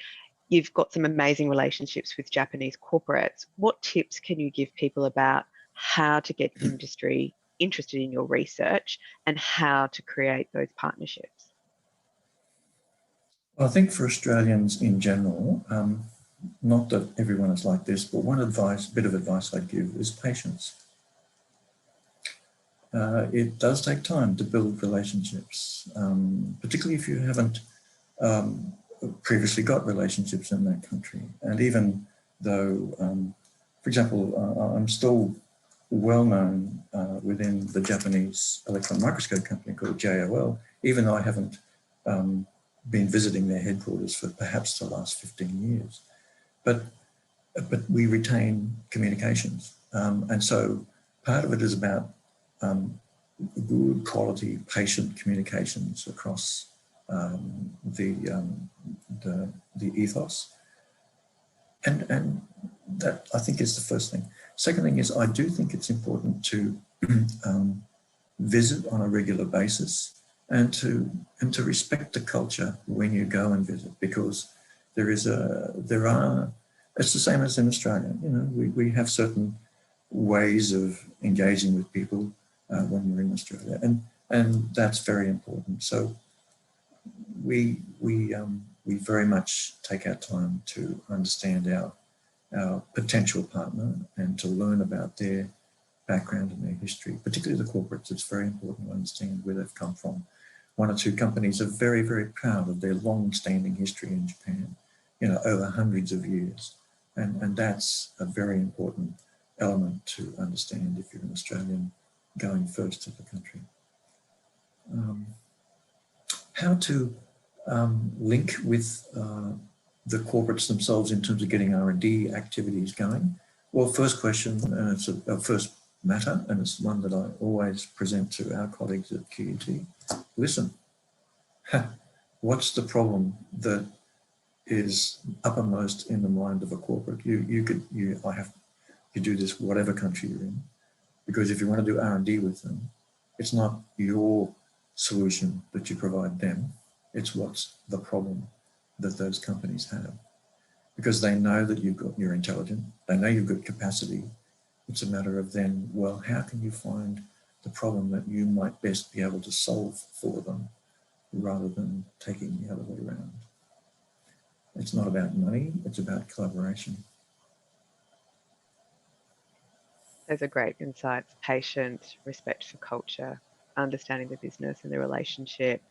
you've got some amazing relationships with Japanese corporates. What tips can you give people about how to get industry interested in your research and how to create those partnerships? Well, I think for Australians in general, not that everyone is like this, but one bit of advice I'd give is patience. It does take time to build relationships, particularly if you haven't previously got relationships in that country. And even though, for example, I'm still well known within the Japanese electron microscope company called JOL, even though I haven't been visiting their headquarters for perhaps the last 15 years. But we retain communications. And so part of it is about good quality patient communications across the ethos. And that, I think, is the first thing. Second thing is, I do think it's important to visit on a regular basis and to respect the culture when you go and visit, because it's the same as in Australia. You know, we have certain ways of engaging with people when we're in Australia, and that's very important. So we very much take our time to understand our potential partner and to learn about their background and their history, particularly the corporates. It's very important to understand where they've come from. One or two companies are very, very proud of their long-standing history in Japan, you know, over hundreds of years. And that's a very important element to understand if you're an Australian going first to the country. How to link with the corporates themselves in terms of getting R&D activities going? Well, first question, and it's a first matter, and it's one that I always present to our colleagues at QUT. Listen, what's the problem that is uppermost in the mind of a corporate? You do this whatever country you're in, because if you want to do R&D with them, it's not your solution that you provide them, it's what's the problem that those companies have. Because they know that you're intelligent, they know you've got capacity. It's a matter of then, well, how can you find the problem that you might best be able to solve for them, rather than taking the other way around. It's not about money, it's about collaboration. Those are great insights: patience, respect for culture, understanding the business and the relationship,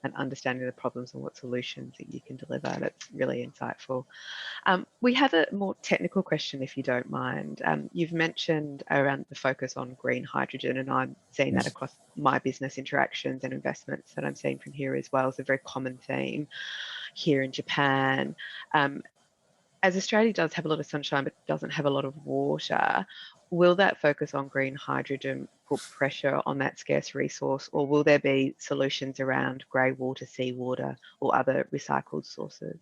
and understanding the problems and what solutions that you can deliver. That's really insightful. We have a more technical question, if you don't mind. You've mentioned around the focus on green hydrogen, and I'm seeing that across my business interactions and investments that I'm seeing from here as well. It's a very common theme here in Japan. As Australia does have a lot of sunshine but doesn't have a lot of water, will that focus on green hydrogen put pressure on that scarce resource, or will there be solutions around grey water, seawater, or other recycled sources?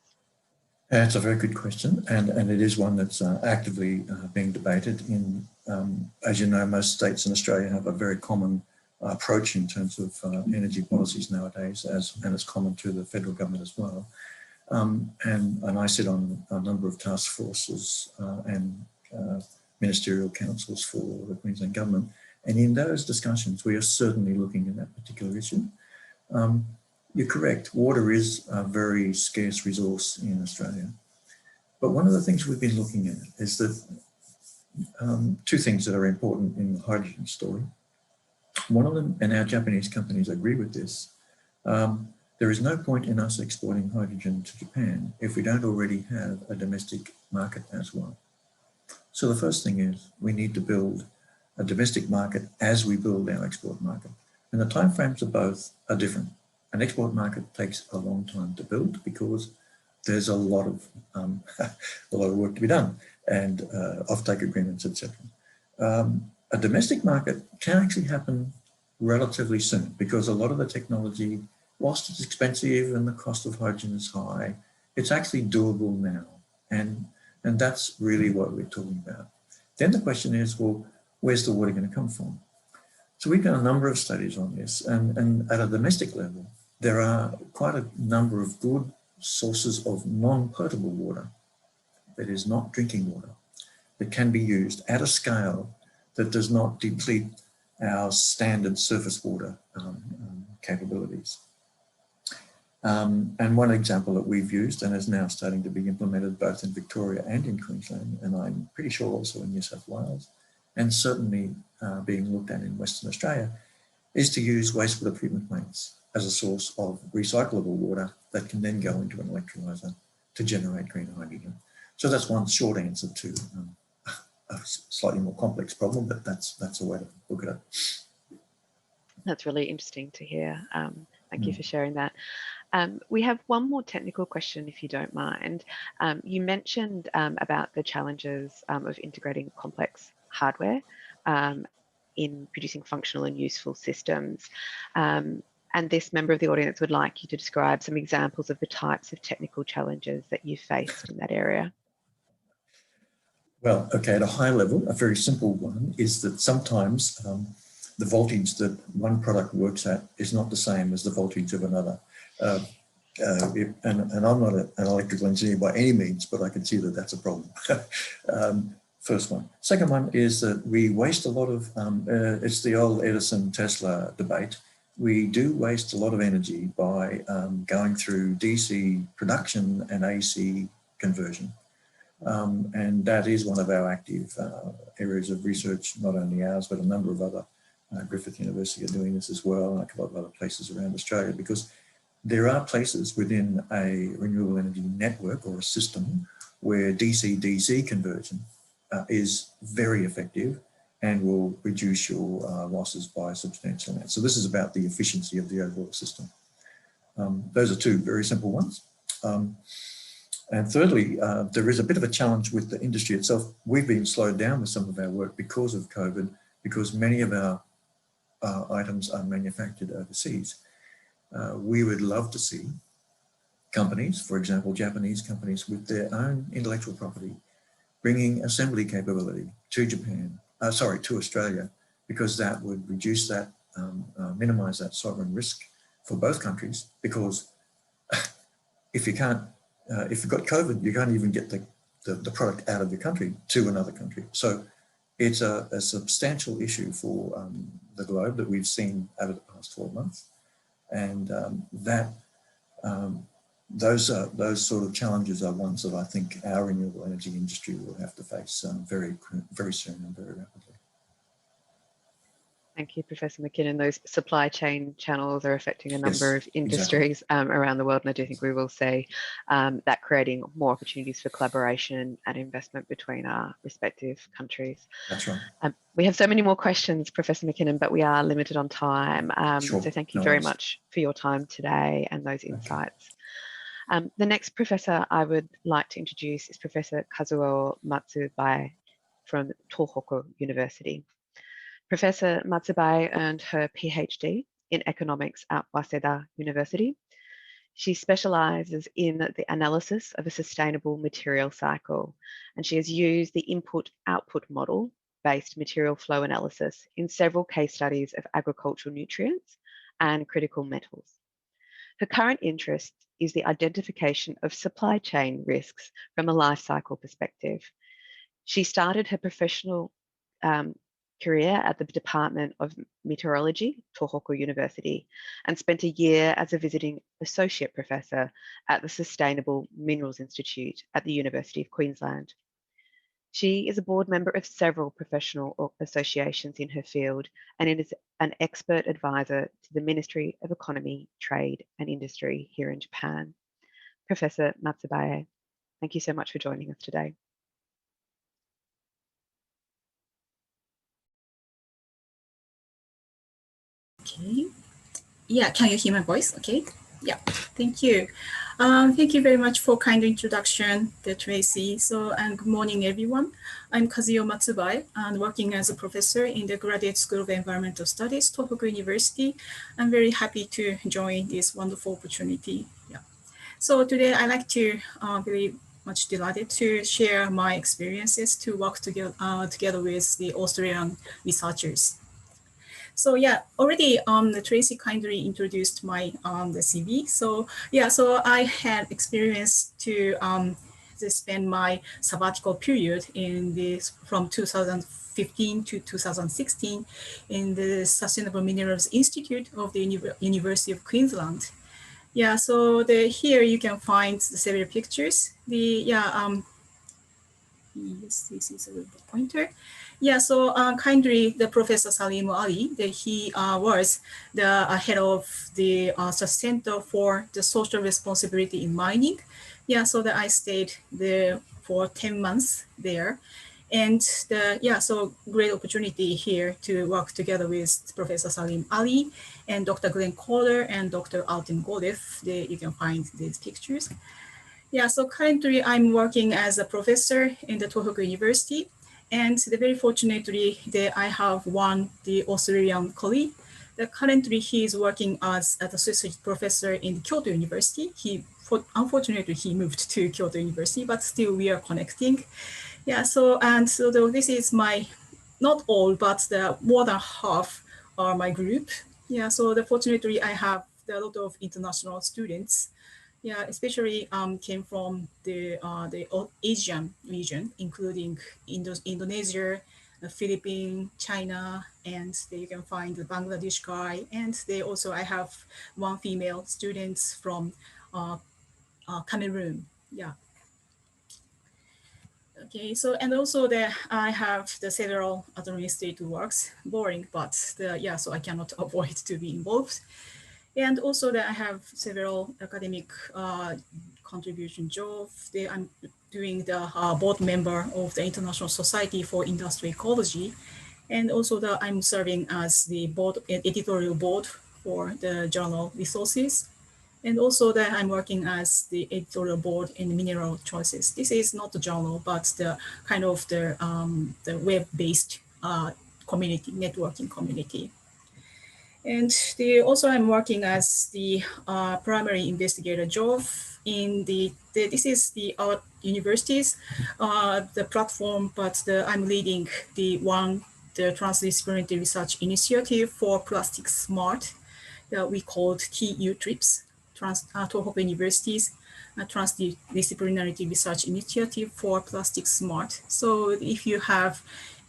It's a very good question, and it is one that's actively being debated in, as you know, most states in Australia have a very common approach in terms of energy policies nowadays, and it's common to the federal government as well. And I sit on a number of task forces and ministerial councils for the Queensland government. And in those discussions, we are certainly looking at that particular issue. You're correct, water is a very scarce resource in Australia. But one of the things we've been looking at is that two things that are important in the hydrogen story. One of them, and our Japanese companies agree with this, there is no point in us exporting hydrogen to Japan if we don't already have a domestic market as well. So the first thing is we need to build a domestic market as we build our export market. And the timeframes of both are different. An export market takes a long time to build because there's a lot of work to be done, and offtake agreements, etc. A domestic market can actually happen relatively soon because a lot of the technology, whilst it's expensive and the cost of hydrogen is high, it's actually doable now. And that's really what we're talking about. Then the question is, well, where's the water going to come from? So we've done a number of studies on this, and at a domestic level, there are quite a number of good sources of non-potable water, that is not drinking water, that can be used at a scale that does not deplete our standard surface water capabilities. And one example that we've used and is now starting to be implemented both in Victoria and in Queensland, and I'm pretty sure also in New South Wales, and certainly being looked at in Western Australia, is to use wastewater treatment plants as a source of recyclable water that can then go into an electrolyser to generate green hydrogen. So that's one short answer to a slightly more complex problem, but that's a way to look at it. That's really interesting to hear. Thank you for sharing that. We have one more technical question, if you don't mind. You mentioned about the challenges of integrating complex hardware in producing functional and useful systems. And this member of the audience would like you to describe some examples of the types of technical challenges that you faced in that area. Well, okay, at a high level, a very simple one is that sometimes the voltage that one product works at is not the same as the voltage of another. And I'm not an electrical engineer by any means, but I can see that that's a problem. First one. Second one is that we waste a lot of, it's the old Edison-Tesla debate. We do waste a lot of energy by going through DC production and AC conversion. And that is one of our active areas of research, not only ours, but a number of other, Griffith University are doing this as well, and a couple of other places around Australia, because there are places within a renewable energy network or a system where DC-DC conversion is very effective and will reduce your losses by a substantial amount. So this is about the efficiency of the overall system. Those are two very simple ones. And thirdly, there is a bit of a challenge with the industry itself. We've been slowed down with some of our work because of COVID, because many of our items are manufactured overseas. We would love to see companies, for example, Japanese companies with their own intellectual property, bringing assembly capability to Japan, to Australia, because that would reduce that, minimize that sovereign risk for both countries. Because if you can't, if you've got COVID, you can't even get the product out of your country to another country. So it's a substantial issue for the globe that we've seen over the past 12 months. And those sort of challenges are ones that I think our renewable energy industry will have to face very soon and very rapidly. Thank you, Professor Mackinnon. Those supply chain channels are affecting a number of industries around the world, and I do think we will see that creating more opportunities for collaboration and investment between our respective countries. That's right. We have so many more questions, Professor Mackinnon, but we are limited on time. Sure. So thank you very much for your time today and those insights. The next professor I would like to introduce is Professor Kazuyo Matsubae from Tohoku University. Professor Matsubae earned her PhD in economics at Waseda University. She specialises in the analysis of a sustainable material cycle, and she has used the input-output model-based material flow analysis in several case studies of agricultural nutrients and critical metals. Her current interest is the identification of supply chain risks from a life cycle perspective. She started her professional career at the Department of Meteorology, Tohoku University, and spent a year as a visiting associate professor at the Sustainable Minerals Institute at the University of Queensland. She is a board member of several professional associations in her field and is an expert advisor to the Ministry of Economy, Trade and Industry here in Japan. Professor Matsubae, thank you so much for joining us today. Okay. Yeah, can you hear my voice? Okay. Yeah, thank you. Thank you very much for kind introduction, Tracy. So, and good morning, everyone. I'm Kazuyo Matsubae, and working as a professor in the Graduate School of Environmental Studies, Tohoku University. I'm very happy to join this wonderful opportunity. Yeah. So today I'd like to very much delighted to share my experiences to work together with the Australian researchers. So yeah, already Tracy kindly introduced my the CV. So yeah, so I had experience to spend my sabbatical period in this from 2015 to 2016 in the Sustainable Minerals Institute of the University of Queensland. Yeah, so here you can find the several pictures. Yes, this is a little pointer. Yeah, so kindly the Professor Salim Ali, he was the head of the Center for the Social Responsibility in Mining. Yeah, so that I stayed there for 10 months there. And so great opportunity here to work together with Professor Salim Ali and Dr. Glenn Calder and Dr. Alton Godef. You can find these pictures. Yeah, so currently I'm working as a professor in the Tohoku University. And very fortunately, I have the Australian colleague. Currently, he is working as an associate professor in Kyoto University. Unfortunately, he moved to Kyoto University, but still we are connecting. Yeah, so this is not all, but more than half are my group. Yeah, so fortunately I have a lot of international students. Yeah, especially came from the Asian region, including Indonesia, the Philippines, China, and you can find the Bangladesh guy. And I have one female students from Cameroon. Yeah. Okay, so and also I have the several administrative works, boring, but so I cannot avoid to be involved. And also I have several academic contribution jobs. I'm doing the board member of the International Society for Industry Ecology. And also I'm serving as the editorial board for the journal Resources. And also I'm working as the editorial board in Mineral Choices. This is not the journal, but the kind of the web-based community, networking community. And also I'm working as the primary investigator job in this is our universities, the platform, but I'm leading the transdisciplinary research initiative for Plastic Smart that we called TU TRIPS, Tohoku University's Transdisciplinary Research Initiative for Plastic Smart. So if you have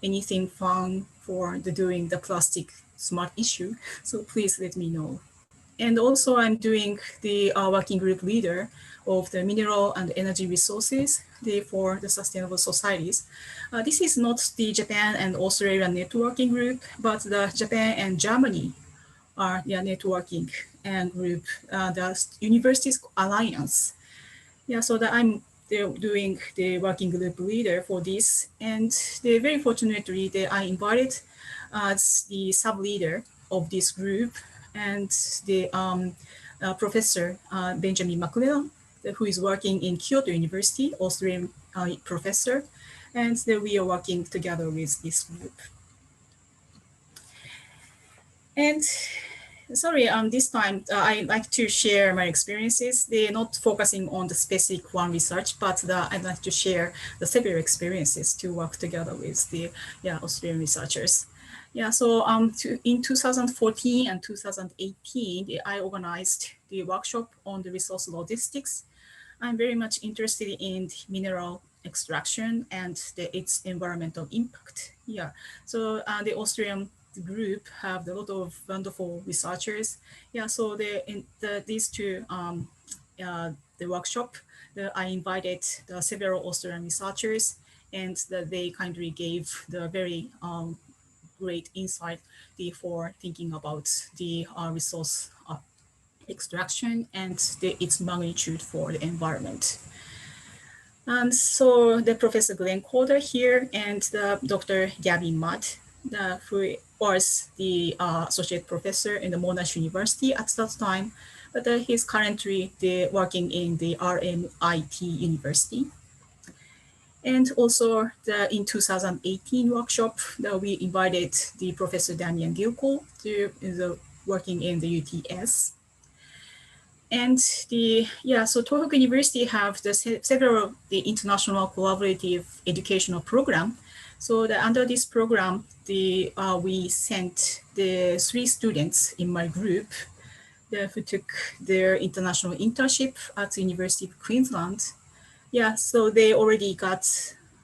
anything fun for doing the plastic smart issue, so please let me know. And also I'm doing the working group leader of the mineral and energy resources for the sustainable societies. This is not the Japan and Australia networking group, but the Japan and Germany are networking and group, the Universities Alliance. Yeah, so I'm doing the working group leader for this. And very fortunately, I invited as the sub-leader of this group and the Professor Benjamin Mackinnon, who is working in Kyoto University, Australian professor. And we are working together with this group. And sorry, this time I like to share my experiences. They're not focusing on the specific one research, but I'd like to share the several experiences to work together with the Australian researchers. Yeah, so in 2014 and 2018, I organized the workshop on the resource logistics. I'm very much interested in mineral extraction and its environmental impact. Yeah, so the Austrian group have a lot of wonderful researchers. Yeah, so these two, the workshop, I invited several Australian researchers, and they kindly gave the very great insight for thinking about the resource extraction and its magnitude for the environment. And so the Professor Glenn Calder here and Dr. Gabby Mudd, who was the associate professor in the Monash University at that time, but he's currently working in the RMIT University. And also in 2018 workshop, we invited the Professor Damien Gilco to working in the UTS. And so Tohoku University have several international collaborative educational program. So under this program, we sent the 3 students in my group who took their international internship at the University of Queensland. Yeah, so they already got,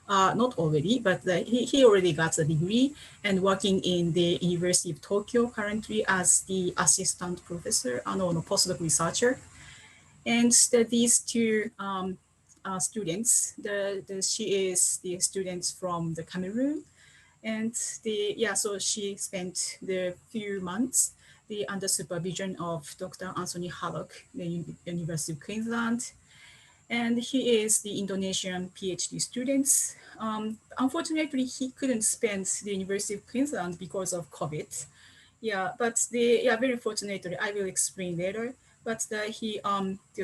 not already, but he already got a degree and working in the University of Tokyo currently as the assistant professor, postdoc researcher. And these 2 students, she is the students from the Cameroon. And so she spent the few months under supervision of Dr. Anthony Hallock, the University of Queensland. And he is the Indonesian PhD student. Unfortunately, he couldn't spend the University of Queensland because of COVID. Yeah, but very fortunately, I will explain later. But he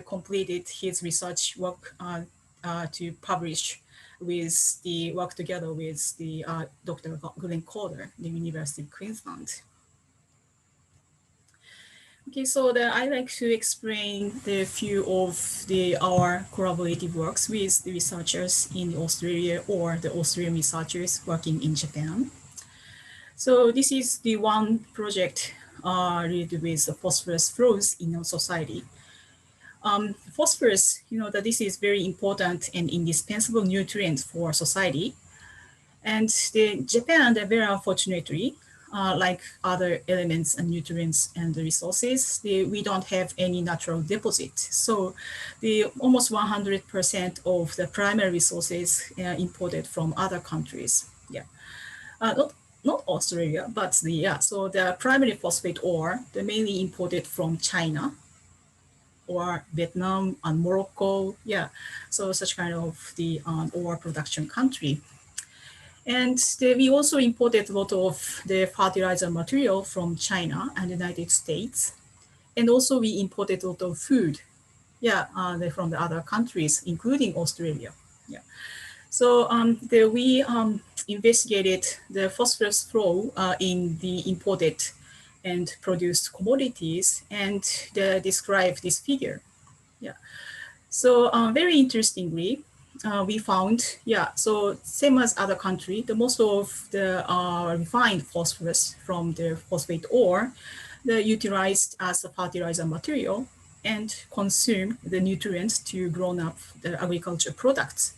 completed his research work to publish with the work together with the Dr. Glenn Calder, the University of Queensland. Okay, so I like to explain the few of our collaborative works with the researchers in Australia or the Australian researchers working in Japan. So this is the one project related with the phosphorus flows in our society. Phosphorus, that this is very important and indispensable nutrient for society. And Japan, very unfortunately, like other elements and nutrients and the resources, we don't have any natural deposit. So almost 100% of the primary resources imported from other countries. Yeah, not Australia, but so the primary phosphate ore, they're mainly imported from China or Vietnam and Morocco. Yeah, so such kind of the ore production country. And we also imported a lot of the fertilizer material from China and the United States. And also we imported a lot of food, from the other countries, including Australia. Yeah. So we investigated the phosphorus flow in the imported and produced commodities and described this figure. Yeah. So very interestingly, we found, so same as other country, the most of the refined phosphorus from the phosphate ore, they're utilized as a fertilizer material and consume the nutrients to grow up the agriculture products.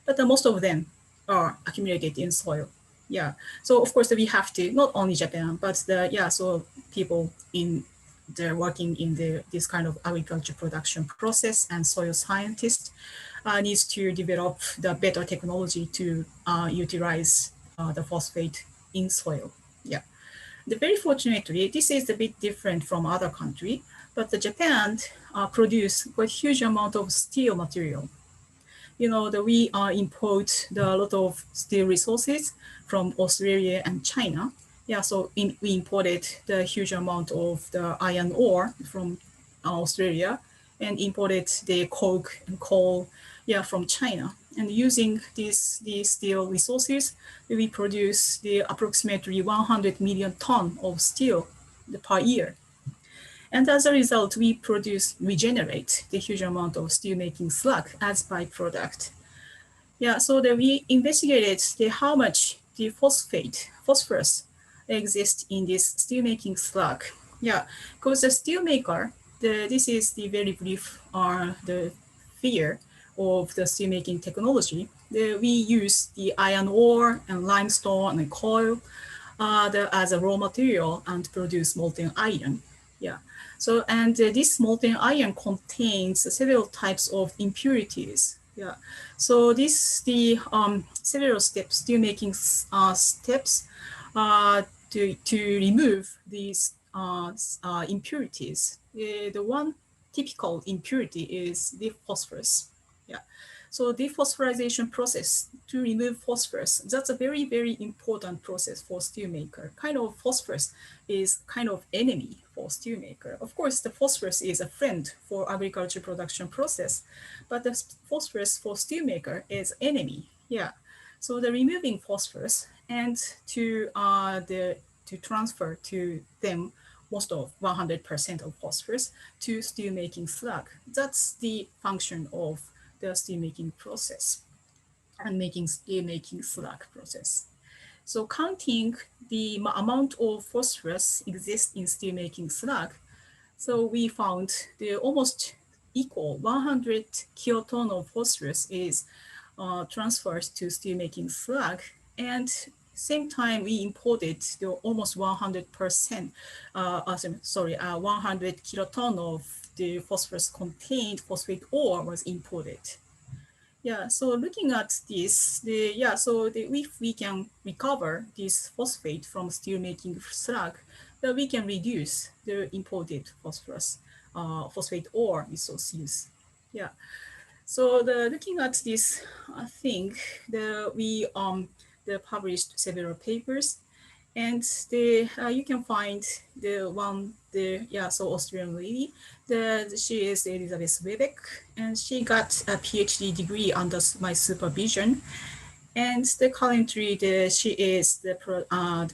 But most of them are accumulated in soil. Yeah. So of course we have to, not only Japan, but so people they're working in this kind of agriculture production process, and soil scientists needs to develop the better technology to utilize the phosphate in soil. Yeah. Very fortunately, this is a bit different from other countries, but Japan produce quite huge amount of steel material. That we import a lot of steel resources from Australia and China. Yeah, so we imported the huge amount of the iron ore from Australia and imported the coke and coal, from China. And using these steel resources, we produce the approximately 100 million ton of steel per year. And as a result, we generate the huge amount of steelmaking slag as byproduct. Yeah, so we investigated how much the phosphorus exists in this steelmaking slag. Yeah, because the steelmaker, this is the very brief the figure of the steelmaking technology. We use the iron ore and limestone and coal as a raw material and produce molten iron. Yeah. So, and this molten iron contains several types of impurities. Yeah. So several steps, steelmaking steps to remove these impurities. The one typical impurity is the phosphorus. Yeah. So the phosphorylation process to remove phosphorus, that's a very, very important process for steelmaker. Kind of phosphorus is kind of enemy for steelmaker. Of course, the phosphorus is a friend for agriculture production process, but the phosphorus for steelmaker is enemy. Yeah. So the removing phosphorus and to transfer to them most of 100% of phosphorus to steelmaking slag. That's the function of the steelmaking process and making steelmaking slag process. So counting the amount of phosphorus exists in steelmaking slag, so we found the almost equal 100 kiloton of phosphorus is transferred to steelmaking slag, and same time we imported the almost 100%, 100 kiloton of the phosphorus contained phosphate ore was imported. Yeah, so looking at this, if we can recover this phosphate from steelmaking slag, then we can reduce the imported phosphate ore resource use. Yeah. So looking at this thing, we published several papers, and you can find the one so Austrian lady. She is Elizabeth Webeck, and she got a PhD degree under my supervision. And currently, she is the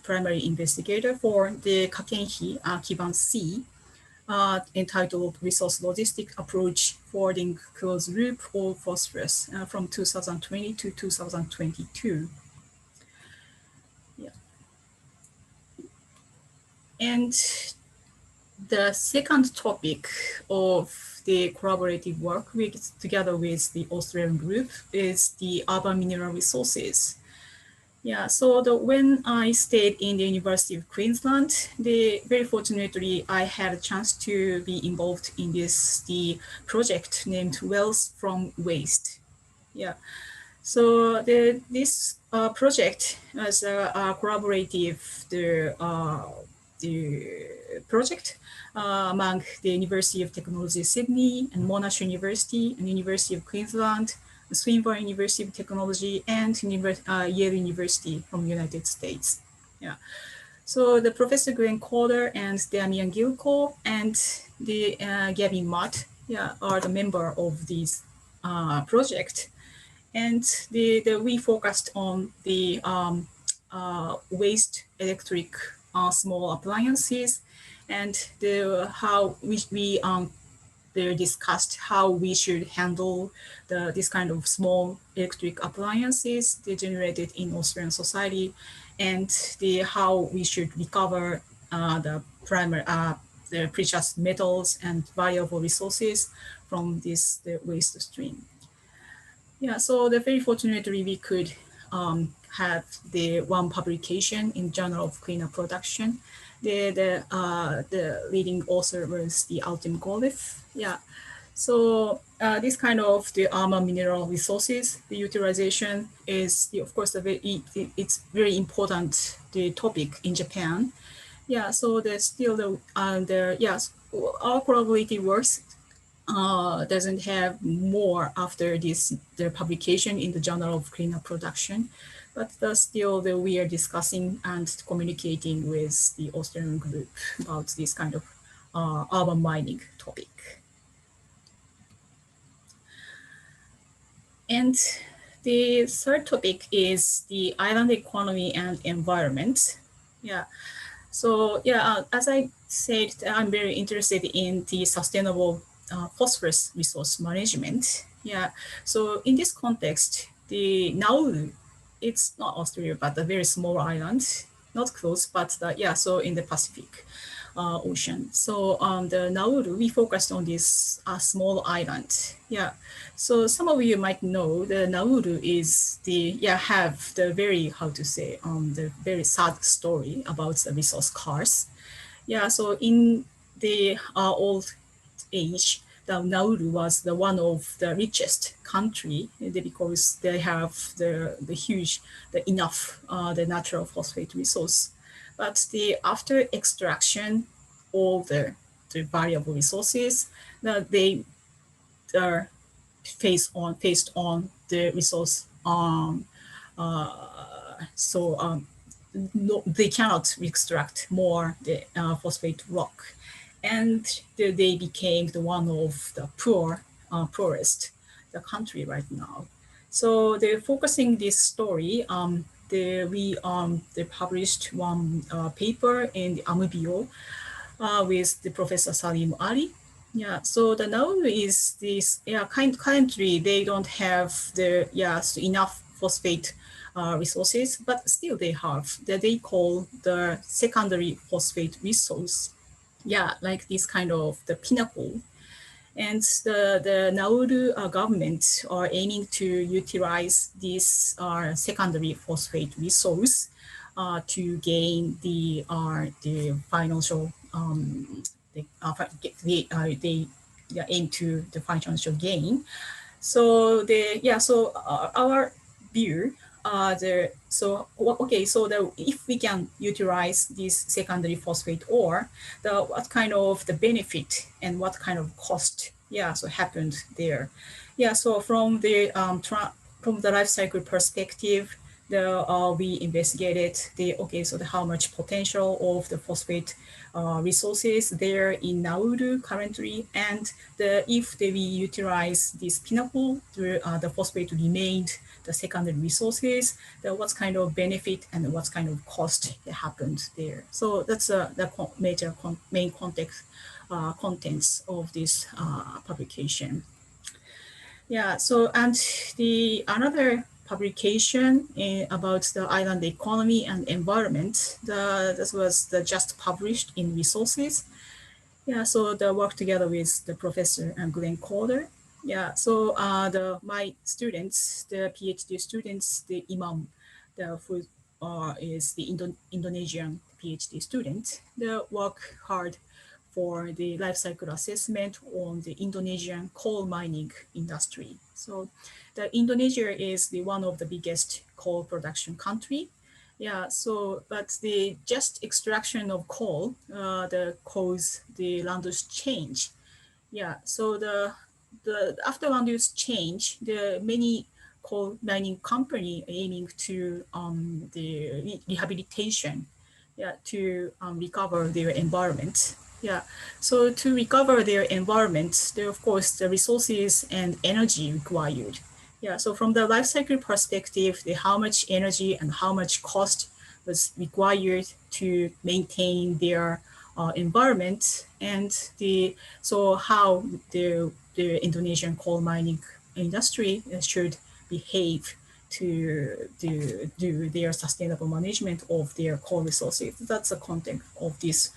primary investigator for the Kakenhi Kiban C, entitled Resource Logistic Approach for the Closed Loop of Phosphorus from 2020 to 2022. Yeah. And the second topic of the collaborative work together with the Australian group is the urban mineral resources. Yeah, so when I stayed in the University of Queensland, very fortunately, I had a chance to be involved in the project named Wells from Waste. Yeah, so this project as a collaborative project among the University of Technology Sydney and Monash University and University of Queensland, Swinburne University of Technology, and Yale University from the United States. Yeah. So the Professor Glenn Calder and Damian Gilco and the Gavin Mott are the member of this project. And we focused on the waste electric small appliances, and how we discussed how we should handle this kind of small electric appliances generated in Australian society, and how we should recover the precious metals and valuable resources from this waste stream. Yeah, so very fortunately we could have the one publication in Journal of Cleaner Production. The leading author was the Altem Golef. Yeah, so this kind of the urban mineral resources, the utilization is of course it's very important topic in Japan. Yeah, so there's still our collaborative works doesn't have more after their publication in the Journal of Cleaner Production, but still we are discussing and communicating with the Australian group about this kind of urban mining topic. And the third topic is the island economy and environment. Yeah. So as I said, I'm very interested in the sustainable phosphorus resource management. Yeah. So in this context, the Nauru, it's not Australia, but a very small island, not close, but so in the Pacific Ocean. So the Nauru, we focused on this small island. Yeah. So some of you might know the Nauru is have the very, the very sad story about the resource curse. Yeah. So in the old age, the Nauru was one of the richest country because they have the enough the natural phosphate resource. But after extraction of the valuable resources, they are faced on the resource they cannot extract more the phosphate rock, and they became one of the poorest the country right now. So they're focusing this story. We published one paper in the Amubio with the Professor Salim Ali. Yeah, so the Nauru is this currently they don't have enough phosphate resources, but still they have that they call the secondary phosphate resource. Yeah, like this kind of the pinnacle. And the Nauru government are aiming to utilize this secondary phosphate resource to gain the financial they aim to the financial gain. So our view if we can utilize this secondary phosphate ore, what kind of the benefit and what kind of cost happened there. Yeah, so from the life cycle perspective, we investigated how much potential of the phosphate resources there in Nauru currently, and if we utilize this pinnacle, the phosphate remained the secondary resources, what kind of benefit and what kind of cost happened there. So that's the main contents of this publication. Yeah, so and the another publication about the island economy and environment, this was just published in Resources. Yeah, so the work together with the professor and Glenn Calder. Yeah, so my students, the PhD students, the Imam, who is the Indonesian PhD student, they work hard for the life cycle assessment on the Indonesian coal mining industry. So the Indonesia is one of the biggest coal production country. Yeah, so but the just extraction of coal cause the land use change. Yeah, so the after land use change, the many coal mining company aiming to the rehabilitation, yeah, to recover their environment. Yeah, so to recover their environment, there of course the resources and energy required. Yeah, so from the life cycle perspective, how much energy and how much cost was required to maintain their environment, and so how the Indonesian coal mining industry should behave to do their sustainable management of their coal resources. That's the content of this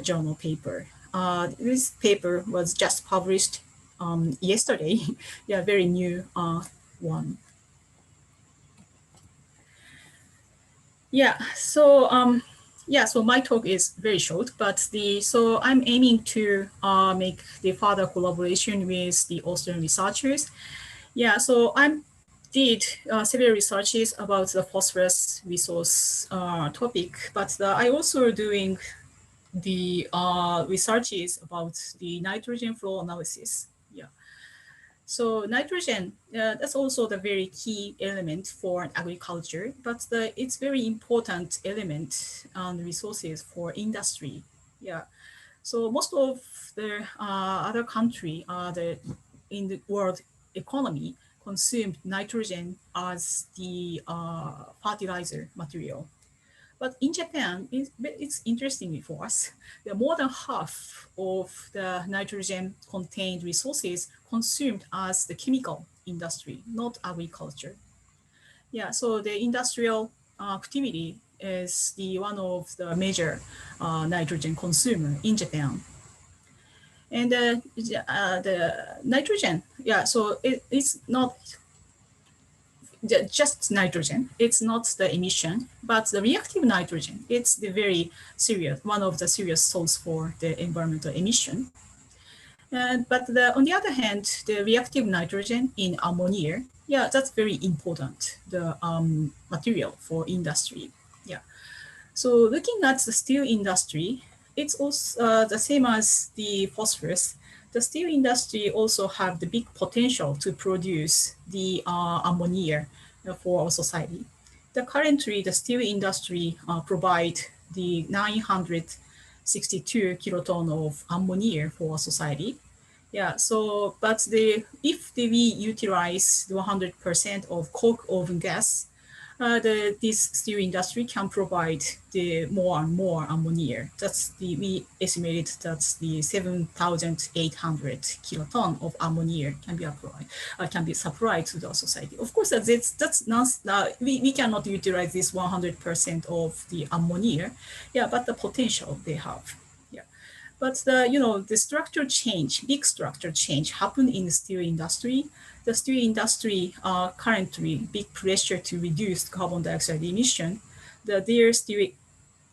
journal paper. This paper was just published yesterday. Yeah, very new one. Yeah, so so my talk is very short, but so I'm aiming to make the further collaboration with the Austrian researchers. Yeah, so I did several researches about the phosphorus resource topic, but I also doing the researches about the nitrogen flow analysis. Yeah. So nitrogen, that's also the very key element for agriculture, but it's very important element and resources for industry. Yeah. So most of the other country in the world economy consumed nitrogen as the fertilizer material. But in Japan, it's interesting for us. More than half of the nitrogen contained resources consumed as the chemical industry, not agriculture. Yeah, so the industrial activity is one of the major nitrogen consumer in Japan. And the nitrogen, yeah, so it's not just nitrogen, it's not the emission, but the reactive nitrogen, it's the very serious, one of the serious source for the environmental emission. But on the other hand, the reactive nitrogen in ammonia, yeah, that's very important, the material for industry. Yeah. So looking at the steel industry, it's also the same as the phosphorus. The steel industry also have the big potential to produce the ammonia for our society. Currently, the steel industry provide the 962 kiloton of ammonia for our society. Yeah, so, but if we utilize 100% of coke oven gas, this steel industry can provide the more and more ammonia. We estimated that's the 7,800 kiloton of ammonia can be supplied to the society. Of course, that's not we cannot utilize this 100% of the ammonia. Yeah, but the potential they have. Yeah, but the structural change, big structural change happened in the steel industry. The steel industry currently big pressure to reduce carbon dioxide emission. Their steel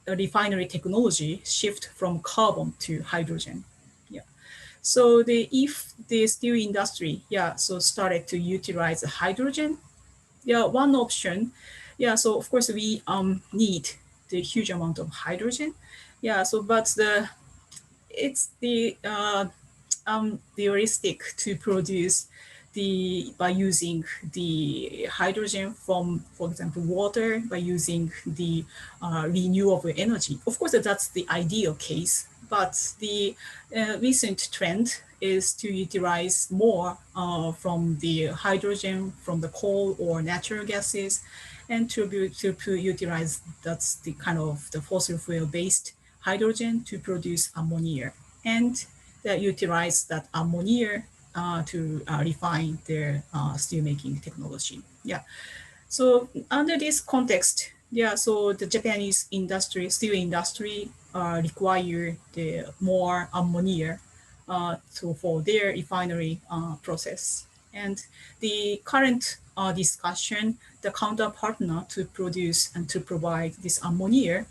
refinery technology shift from carbon to hydrogen. Yeah. So if the steel industry, yeah, so started to utilize hydrogen, yeah, one option, yeah. So of course we need the huge amount of hydrogen, yeah. So but it's the realistic to produce by using the hydrogen from, for example, water, by using the renewable energy. Of course, that's the ideal case, but the recent trend is to utilize more from the hydrogen, from the coal or natural gases, and to utilize, that's the kind of the fossil fuel based hydrogen to produce ammonia, and they utilize that ammonia to refine their steelmaking technology. Yeah. So under this context, yeah, so the Japanese industry, steel industry, require the more ammonia for their refinery process. And the current discussion, the counterpartner to produce and to provide this ammonia,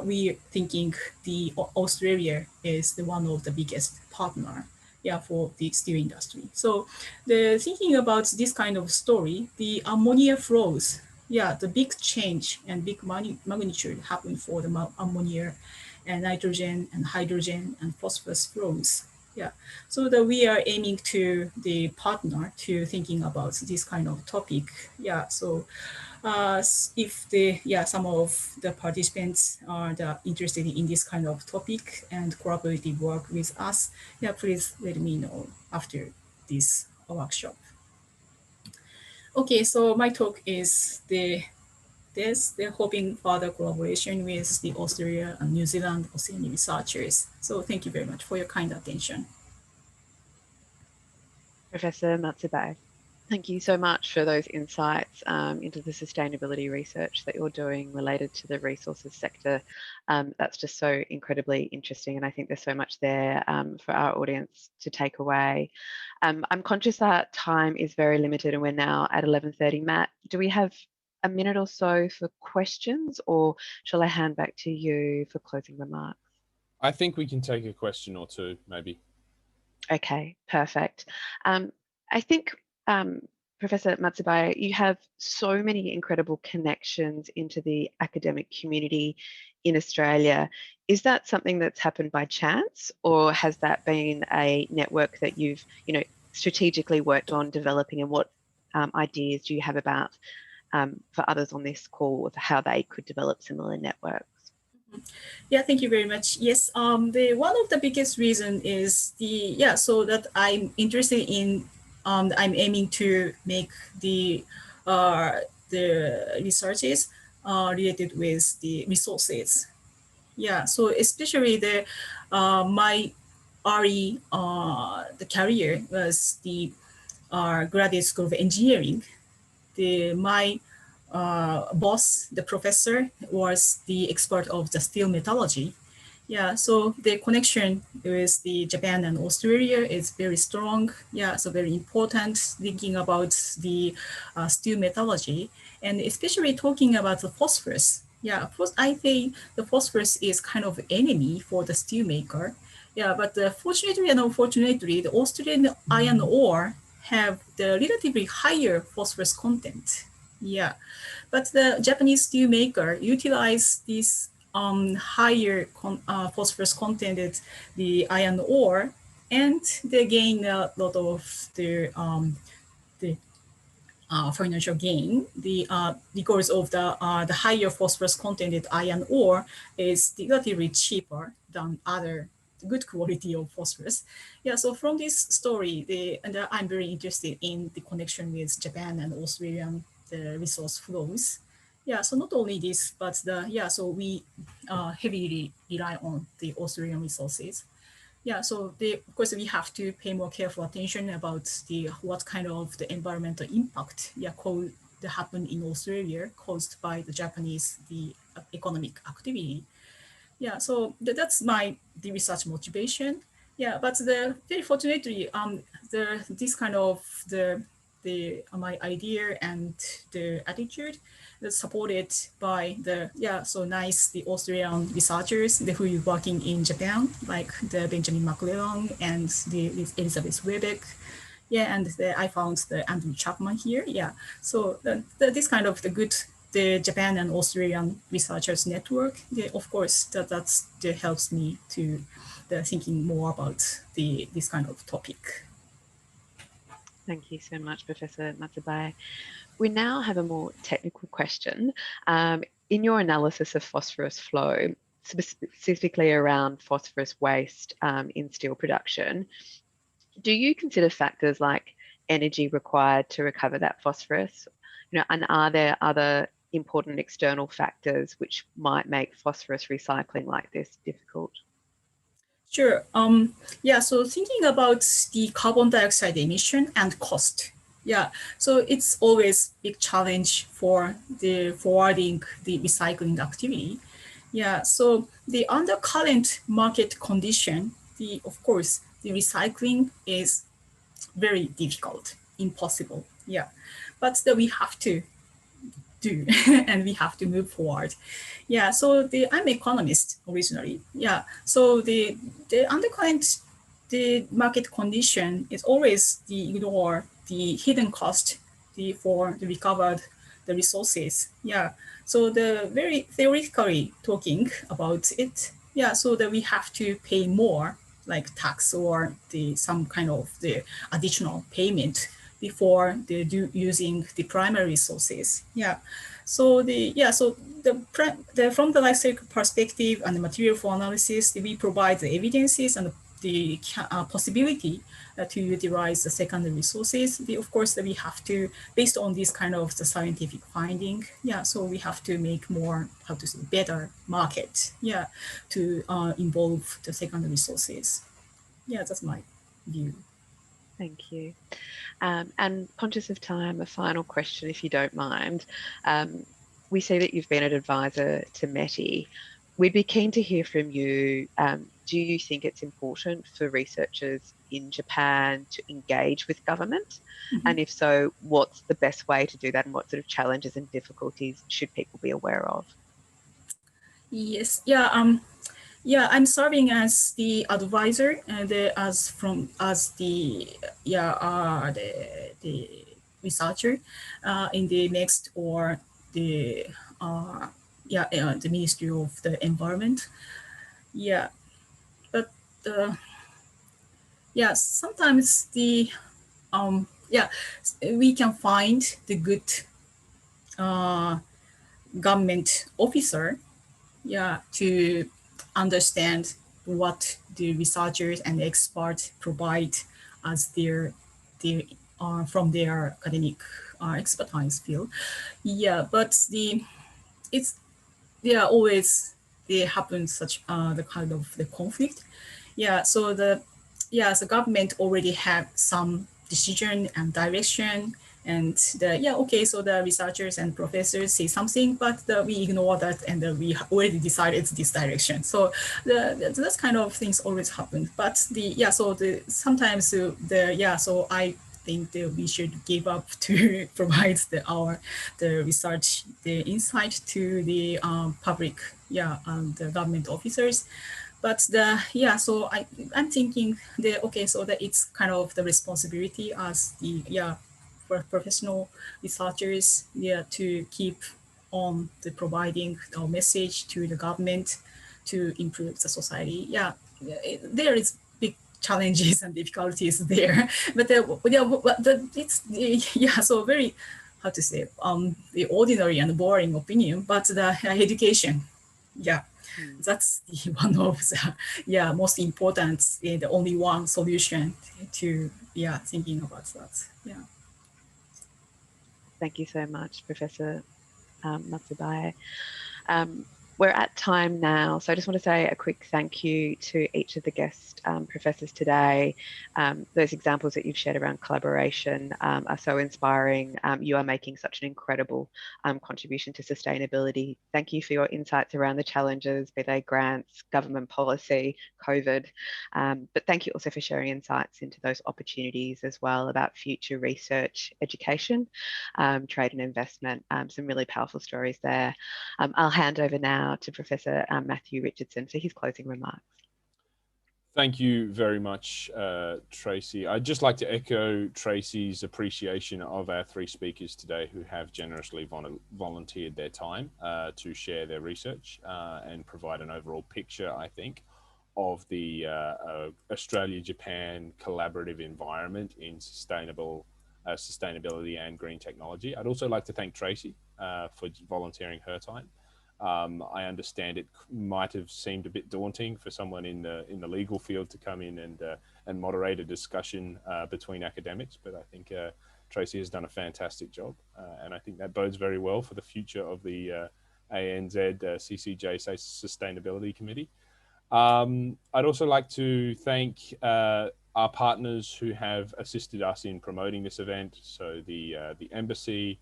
we thinking the Australia is the one of the biggest partner, yeah, for the steel industry. So the thinking about this kind of story, the ammonia flows, yeah, the big change and big magnitude happen for the ammonia and nitrogen and hydrogen and phosphorus flows. Yeah, so that we are aiming to the partner to thinking about this kind of topic. Yeah, so if some of the participants are interested in this kind of topic and collaborative work with us, yeah, please let me know after this workshop. Okay, so my talk is they're hoping further collaboration with the Australia and New Zealand oceanic researchers. So thank you very much for your kind attention. Professor Matsubae, thank you so much for those insights into the sustainability research that you're doing related to the resources sector. That's just so incredibly interesting, and I think there's so much there for our audience to take away. I'm conscious that time is very limited and we're now at 11:30. Matt, do we have a minute or so for questions, or shall I hand back to you for closing remarks? I think we can take a question or two, maybe. Okay, perfect. I think, Professor Matsubae, you have so many incredible connections into the academic community in Australia. Is that something that's happened by chance, or has that been a network that you've, strategically worked on developing, and what ideas do you have about for others on this call of how they could develop similar networks? Yeah, thank you very much. Yes, the one of the biggest reason is so that I'm interested in, I'm aiming to make the researches related with the resources. Yeah, so especially my early the career was the graduate school of engineering. My boss, the professor, was the expert of the steel metallurgy. Yeah, so the connection with the Japan and Australia is very strong. Yeah, so very important thinking about the steel metallurgy, and especially talking about the phosphorus. Yeah, I think the phosphorus is kind of enemy for the steel maker. Yeah, but fortunately and unfortunately, the Australian iron ore have the relatively higher phosphorus content. Yeah, but the Japanese steel maker utilize this higher phosphorus content, the iron ore, and they gain a lot of the financial gain. Because of the higher phosphorus content iron ore is relatively cheaper than other good quality of phosphorus. Yeah, so from this story, I'm very interested in the connection with Japan and Australian the resource flows. Yeah, so not only this, but so we heavily rely on the Australian resources. Yeah, so of course we have to pay more careful attention about what kind of the environmental impact could happen in Australia caused by the Japanese economic activity. Yeah, so that's the research motivation. Yeah, but very fortunately, this kind of my idea and the attitude that's supported by the Australian researchers who are working in Japan, like the Benjamin Mackinnon and the Elizabeth Webeck. Yeah, and I found the Andrew Chapman here. Yeah, so this kind of the Japan and Australian researchers network, of course, that helps me to thinking more about this kind of topic. Thank you so much, Professor Matsubae. We now have a more technical question. In your analysis of phosphorus flow, specifically around phosphorus waste in steel production, do you consider factors like energy required to recover that phosphorus? And are there other important external factors which might make phosphorus recycling like this difficult? Sure. Yeah, so thinking about the carbon dioxide emission and cost. Yeah, so it's always a big challenge for the forwarding the recycling activity. Yeah, so the under current market condition, of course, the recycling is very difficult, impossible. Yeah, but we have to do and we have to move forward. Yeah, so I'm economist originally. Yeah, so the undercurrent, the market condition is always the ignore the hidden cost for the recovered the resources. Yeah, so the very theoretically talking about it. Yeah, so that we have to pay more like tax or some kind of the additional payment before they do using the primary resources. Yeah. So from the life cycle perspective and the material flow analysis, we provide the evidences and the possibility to utilize the secondary resources. Of course, we have to, based on this kind of the scientific finding, yeah, so we have to make more, how to say, better market, yeah, to involve the secondary resources. Yeah, that's my view. Thank you. And conscious of time, a final question, if you don't mind. We see that you've been an advisor to METI. We'd be keen to hear from you. Do you think it's important for researchers in Japan to engage with government? Mm-hmm. And if so, what's the best way to do that, and what sort of challenges and difficulties should people be aware of? Yes, yeah. Yeah, I'm serving as the advisor and the researcher in the next or the the Ministry of the Environment. Yeah, but yeah, sometimes we can find the good government officer, yeah, to understand what the researchers and experts provide as their from their academic expertise field. Yeah, but there happen such the kind of the conflict. Yeah, so the government already have some decision and direction, and so the researchers and professors say something, but we ignore that, and we already decided this direction. So those kind of things always happen. But sometimes so I think that we should give up to provide the research, the insight to the public, the government officers. But so I'm thinking that it's kind of the responsibility as for professional researchers, to keep on the providing our message to the government to improve the society. There is big challenges and difficulties there, but it's so very, how to say, the ordinary and boring opinion, but the education, that's one of the most important, the only one solution to thinking about that. Thank you so much, Professor Matsubae. We're at time now, so I just want to say a quick thank you to each of the guest professors today. Those examples that you've shared around collaboration are so inspiring. You are making such an incredible contribution to sustainability. Thank you for your insights around the challenges, be they grants, government policy, COVID. But thank you also for sharing insights into those opportunities as well about future research, education, trade and investment. Some really powerful stories there. I'll hand over now to Professor Matthew Richardson for his closing remarks. Thank you very much, Tracy. I'd just like to echo Tracy's appreciation of our three speakers today who have generously volunteered their time to share their research and provide an overall picture, I think, of the Australia-Japan collaborative environment in sustainable sustainability and green technology. I'd also like to thank Tracy for volunteering her time. I understand it might have seemed a bit daunting for someone in the legal field to come in and moderate a discussion between academics, but I think Tracy has done a fantastic job, and I think that bodes very well for the future of the ANZ CCJ Sustainability Committee. I'd also like to thank our partners who have assisted us in promoting this event, so the Embassy,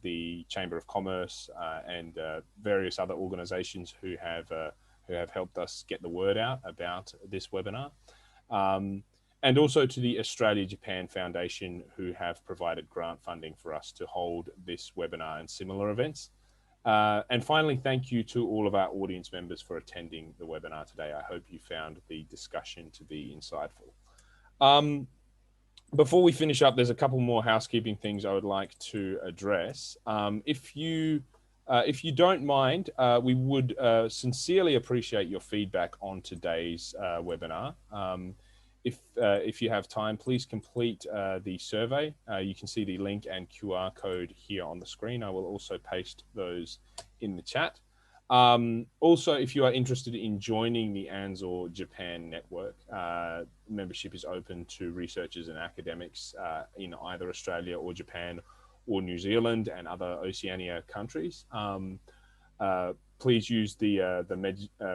the Chamber of Commerce, and various other organisations who have helped us get the word out about this webinar. And also to the Australia-Japan Foundation, who have provided grant funding for us to hold this webinar and similar events. And finally, thank you to all of our audience members for attending the webinar today. I hope you found the discussion to be insightful. Before we finish up, there's a couple more housekeeping things I would like to address. If you don't mind, we would sincerely appreciate your feedback on today's webinar. If you have time, please complete the survey. You can see the link and QR code here on the screen. I will also paste those in the chat. Also, if you are interested in joining the ANZOR Japan network, membership is open to researchers and academics in either Australia or Japan or New Zealand and other Oceania countries. Please use the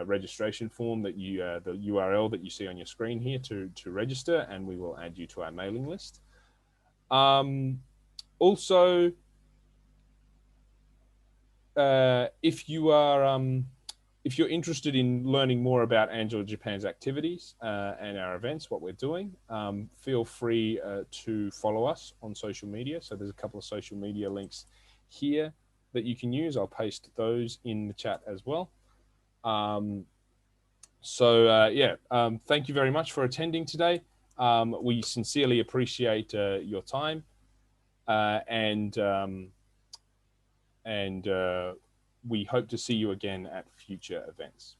registration form that the URL that you see on your screen here to register, and we will add you to our mailing list. Also, if you're interested in learning more about ANZOR Japan's activities and our events, what we're doing, feel free to follow us on social media. So there's a couple of social media links here that you can use. I'll paste those in the chat as well. Thank you very much for attending today. We sincerely appreciate your time, and we hope to see you again at future events.